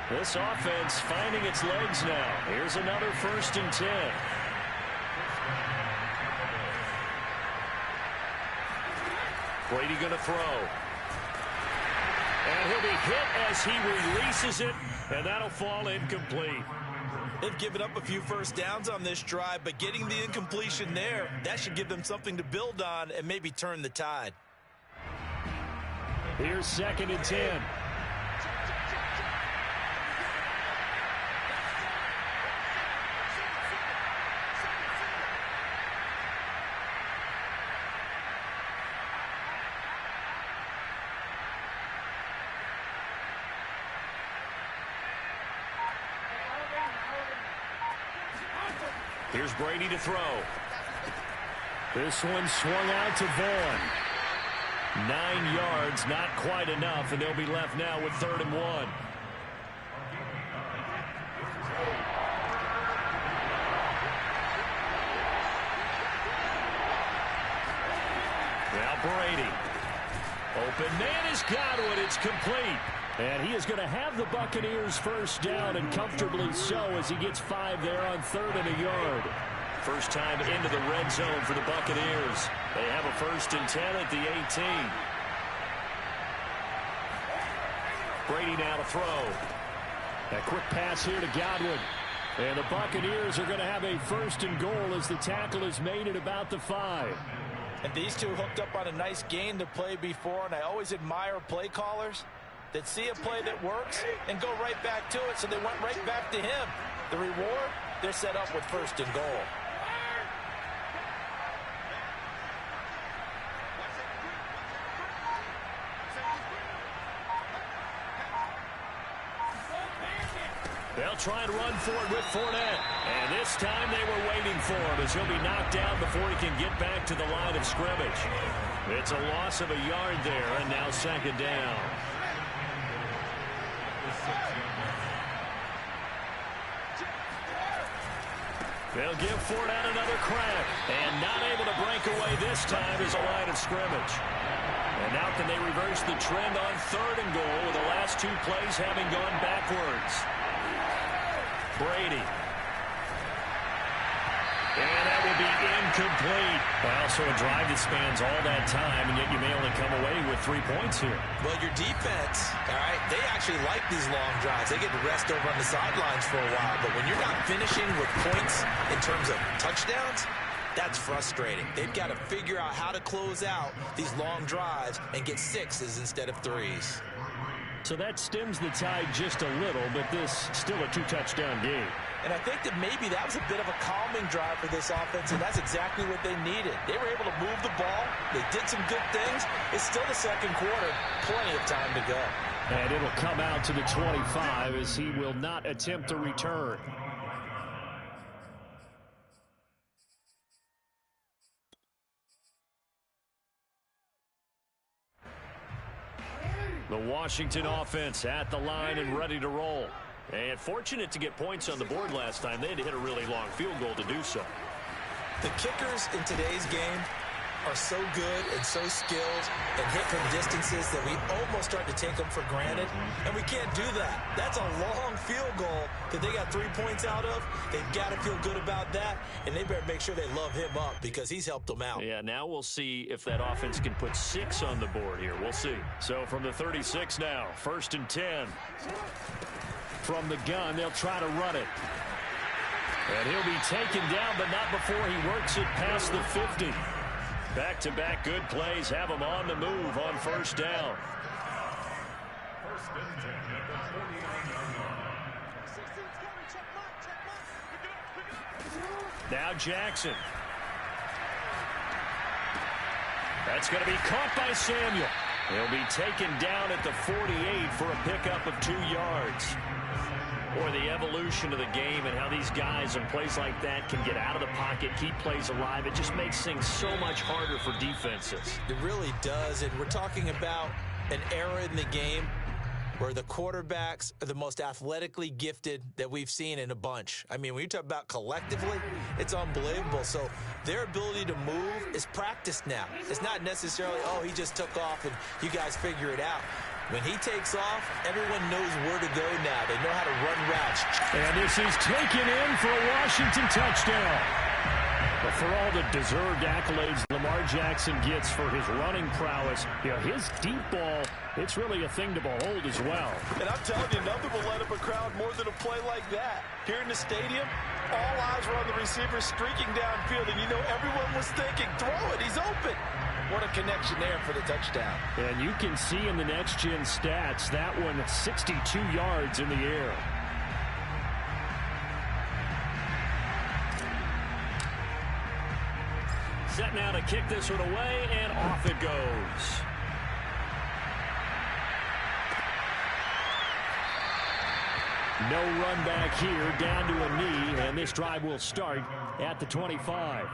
This offense finding its legs now. Here's another 1st and 10. Brady going to throw. And he'll be hit as he releases it, and that'll fall incomplete. They've given up a few first downs on this drive, but getting the incompletion there, that should give them something to build on and maybe turn the tide. Here's 2nd and 10. Here's Brady to throw. This one swung out to Vaughn. 9 yards, not quite enough, and they'll be left now with 3rd and 1. Now Brady. Open man is Godwin. It's complete. And he is going to have the Buccaneers first down, and comfortably so as he gets 5 there on 3rd and a yard. First time into the red zone for the Buccaneers. They have a 1st and 10 at the 18. Brady now to throw. A quick pass here to Godwin. And the Buccaneers are going to have a 1st and goal as the tackle is made at about the 5. And these two hooked up on a nice gain to play before, and I always admire play callers that see a play that works and go right back to it, so they went right back to him. The reward, they're set up with 1st and goal. They'll try and run for it with Fournette. And this time they were waiting for him as he'll be knocked down before he can get back to the line of scrimmage. It's a loss of a yard there, and now 2nd down. They'll give Fournette another crack. And not able to break away this time is a line of scrimmage. And now can they reverse the trend on 3rd and goal with the last 2 plays having gone backwards? Brady. And that will be incomplete. Well, so a drive that spans all that time, and yet you may only come away with 3 points here. Well, your defense, all right, they actually like these long drives. They get to rest over on the sidelines for a while. But when you're not finishing with points in terms of touchdowns, that's frustrating. They've got to figure out how to close out these long drives and get 6s instead of 3s. So that stems the tide just a little, but this still a 2-touchdown game. And I think that maybe that was a bit of a calming drive for this offense, and that's exactly what they needed. They were able to move the ball. They did some good things. It's still the 2nd quarter. Plenty of time to go. And it'll come out to the 25 as he will not attempt to return. The Washington offense at the line and ready to roll. And fortunate to get points on the board last time. They had to hit a really long field goal to do so. The kickers in today's game are so good and so skilled and hit from distances that we almost start to take them for granted. And we can't do that. That's a long field goal that they got 3 points out of. They've got to feel good about that. And they better make sure they love him up because he's helped them out. Yeah, now we'll see if that offense can put 6 on the board here. We'll see. So from the 36 now, 1st and 10. From the gun, they'll try to run it. And he'll be taken down, but not before he works it past the 50. Back-to-back good plays have him on the move on 1st down. Now Jackson. That's going to be caught by Samuel. He'll be taken down at the 48 for a pickup of 2 yards. Or the evolution of the game and how these guys in plays like that can get out of the pocket, keep plays alive. It just makes things so much harder for defenses. It really does, and we're talking about an era in the game where the quarterbacks are the most athletically gifted that we've seen in a bunch. I mean, when you talk about collectively, it's unbelievable. So their ability to move is practiced now. It's not necessarily, oh, he just took off and you guys figure it out. When he takes off, everyone knows where to go now. They know how to run routes. And this is taken in for a Washington touchdown. But for all the deserved accolades Lamar Jackson gets for his running prowess, you know, his deep ball, it's really a thing to behold as well. And I'm telling you, nothing will let up a crowd more than a play like that. Here in the stadium, all eyes were on the receiver streaking downfield, and you know everyone was thinking, throw it, he's open. What a connection there for the touchdown. And you can see in the next-gen stats, that one 62 yards in the air. Set now to kick this one away, and off it goes. No run back here, down to a knee, and this drive will start at the 25.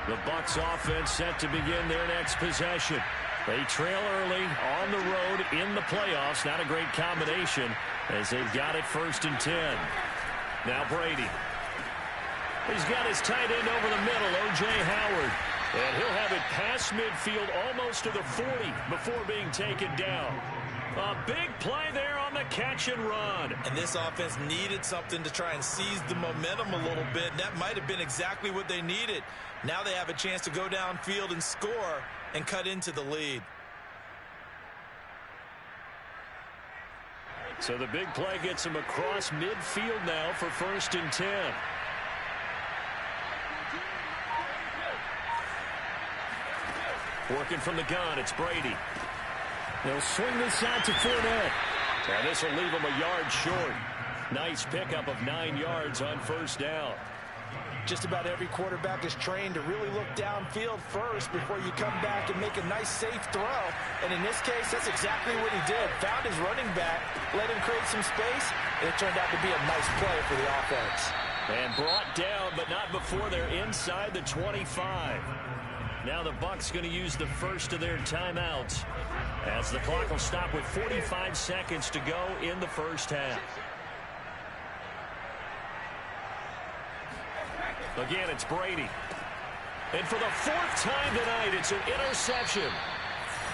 The Bucs offense set to begin their next possession. They trail early on the road in the playoffs. Not a great combination as they've got it 1st and 10. Now Brady. He's got his tight end over the middle, O.J. Howard. And he'll have it past midfield almost to the 40 before being taken down. A big play there on the catch and run. And this offense needed something to try and seize the momentum a little bit. And that might have been exactly what they needed. Now they have a chance to go downfield and score and cut into the lead. So the big play gets him across midfield now for 1st and 10. Working from the gun, it's Brady. They'll swing this out to Fournette. And this will leave him a yard short. Nice pickup of 9 yards on 1st down. Just about every quarterback is trained to really look downfield first before you come back and make a nice, safe throw. And in this case, that's exactly what he did. Found his running back, let him create some space, and it turned out to be a nice play for the offense. And brought down, but not before they're inside the 25. Now the Bucs going to use the first of their timeouts as the clock will stop with 45 seconds to go in the first half. Again, it's Brady. And for the fourth time tonight, it's an interception.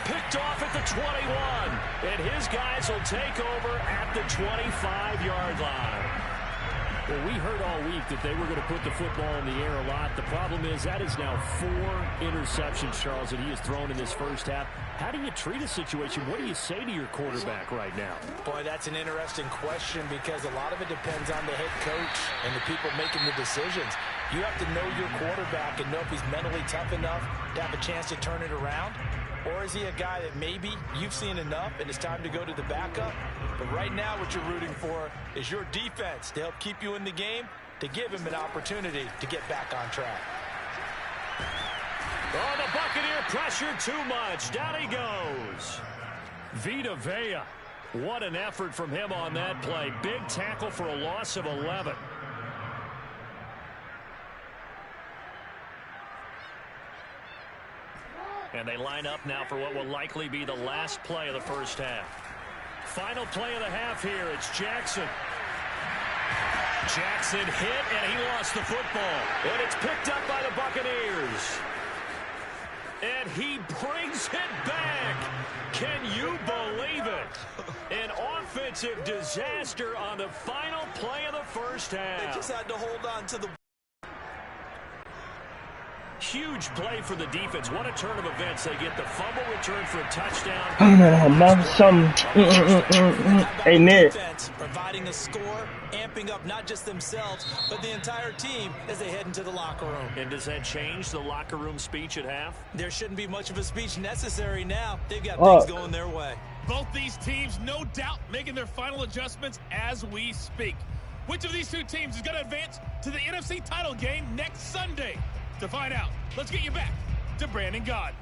Picked off at the 21. And his guys will take over at the 25-yard line. Well, we heard all week that they were going to put the football in the air a lot. The problem is that is now 4 interceptions, Charles, that he has thrown in this first half. How do you treat a situation? What do you say to your quarterback right now? Boy, that's an interesting question because a lot of it depends on the head coach and the people making the decisions. You have to know your quarterback and know if he's mentally tough enough to have a chance to turn it around. Or is he a guy that maybe you've seen enough and it's time to go to the backup? But right now what you're rooting for is your defense to help keep you in the game, to give him an opportunity to get back on track. Oh, the Buccaneer pressure too much. Down he goes. Vita Vea. What an effort from him on that play. Big tackle for a loss of 11. And they line up now for what will likely be the last play of the first half. Final play of the half here. It's Jackson. Jackson hit, and he lost the football. And it's picked up by the Buccaneers. And he brings it back. Can you believe it? An offensive disaster on the final play of the first half. They just had to hold on to the... Huge play for the defense. What a turn of events. They get the fumble return for a touchdown. Hey, Nick. Providing a score, amping up not just themselves, but the entire team as they head into the locker room. And does that change the locker room speech at half? There shouldn't be much of a speech necessary now. They've got things going their way. Both these teams, no doubt, making their final adjustments as we speak. Which of these two teams is going to advance to the NFC title game next Sunday? To find out, let's get you back to Brandon Gaudin.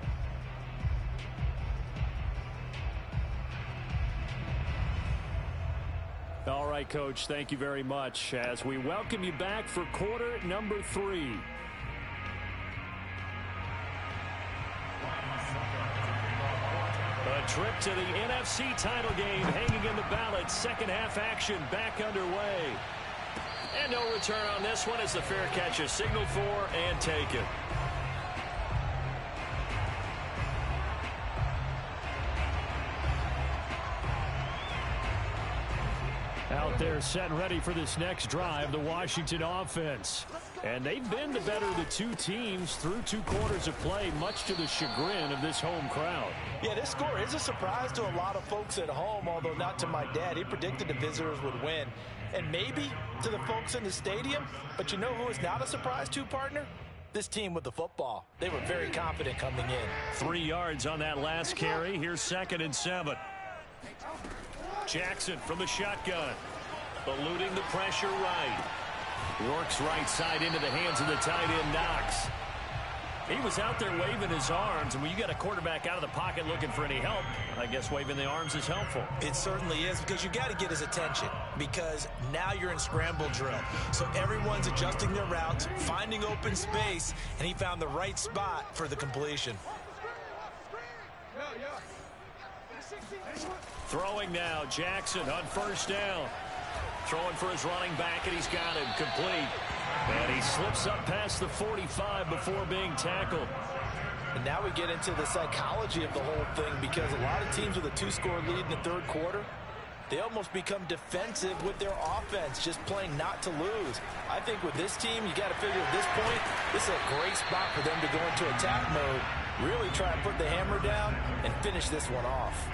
All right, Coach, thank you very much as we welcome you back for quarter number 3. A trip to the NFC title game hanging in the balance. Second half action back underway. And no return on this one as the fair catch is signaled for and taken. Out there set and ready for this next drive, the Washington offense. And they've been the better of the two teams through 2 quarters of play, much to the chagrin of this home crowd. Yeah, this score is a surprise to a lot of folks at home, although not to my dad. He predicted the visitors would win. And maybe to the folks in the stadium, but you know who is not a surprise to, partner? This team with the football. They were very confident coming in. 3 yards on that last carry. Here's 2nd and 7. Jackson from the shotgun. Eluding the pressure right. Works right side into the hands of the tight end, Knox. He was out there waving his arms, and when you got a quarterback out of the pocket looking for any help, I guess waving the arms is helpful. It certainly is, because you got to get his attention, because now you're in scramble drill. So everyone's adjusting their routes, finding open space, and he found the right spot for the completion. Throwing now, Jackson on first down. Throwing for his running back, and he's got him complete. And he slips up past the 45 before being tackled. And now we get into the psychology of the whole thing, because a lot of teams with a 2-score lead in the 3rd quarter, they almost become defensive with their offense, just playing not to lose. I think with this team, you got to figure at this point, this is a great spot for them to go into attack mode, really try and put the hammer down and finish this one off.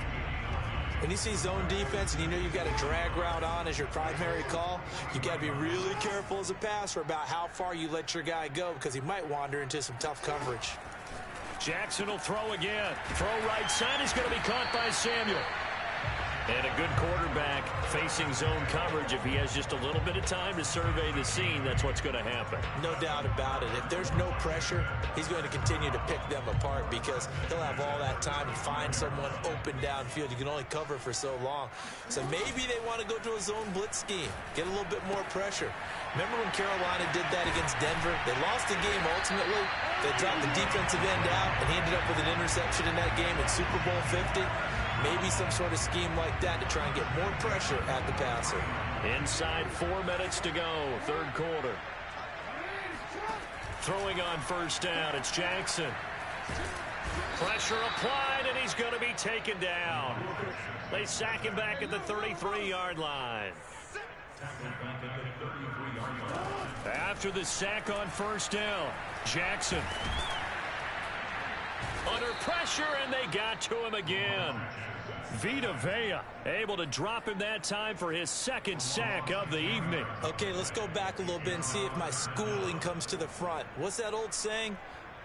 When you see zone defense and you know you've got a drag route on as your primary call, you got to be really careful as a passer about how far you let your guy go, because he might wander into some tough coverage. Jackson will throw again. Throw right side is going to be caught by Samuel. And a good quarterback facing zone coverage. If he has just a little bit of time to survey the scene, that's what's going to happen. No doubt about it. If there's no pressure, he's going to continue to pick them apart because he'll have all that time to find someone open downfield. You can only cover for so long. So maybe they want to go to a zone blitz scheme, get a little bit more pressure. Remember when Carolina did that against Denver? They lost the game ultimately. They dropped the defensive end out, and he ended up with an interception in that game in Super Bowl 50. Maybe some sort of scheme like that to try and get more pressure at the passer. Inside 4 minutes to go, third quarter. Throwing on first down, it's Jackson. Pressure applied, and he's going to be taken down. They sack him back at the 33-yard line. After the sack on first down, Jackson under pressure, and they got to him again. Vita Vea able to drop him that time for his second sack of the evening. Okay, let's go back a little bit and see if my schooling comes to the front. What's that old saying?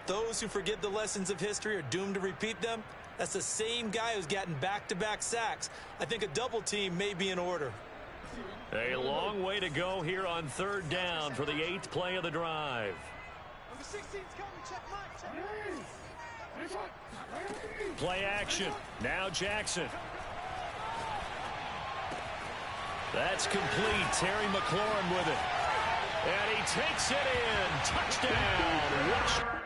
Those who forget the lessons of history are doomed to repeat them. That's the same guy who's gotten back-to-back sacks. I think a double team may be in order. A long way to go here on third down for the 8th play of the drive. Number 16's coming, check Mike, check Mike. Play action. Now Jackson. That's complete. Terry McLaurin with it. And he takes it in. Touchdown.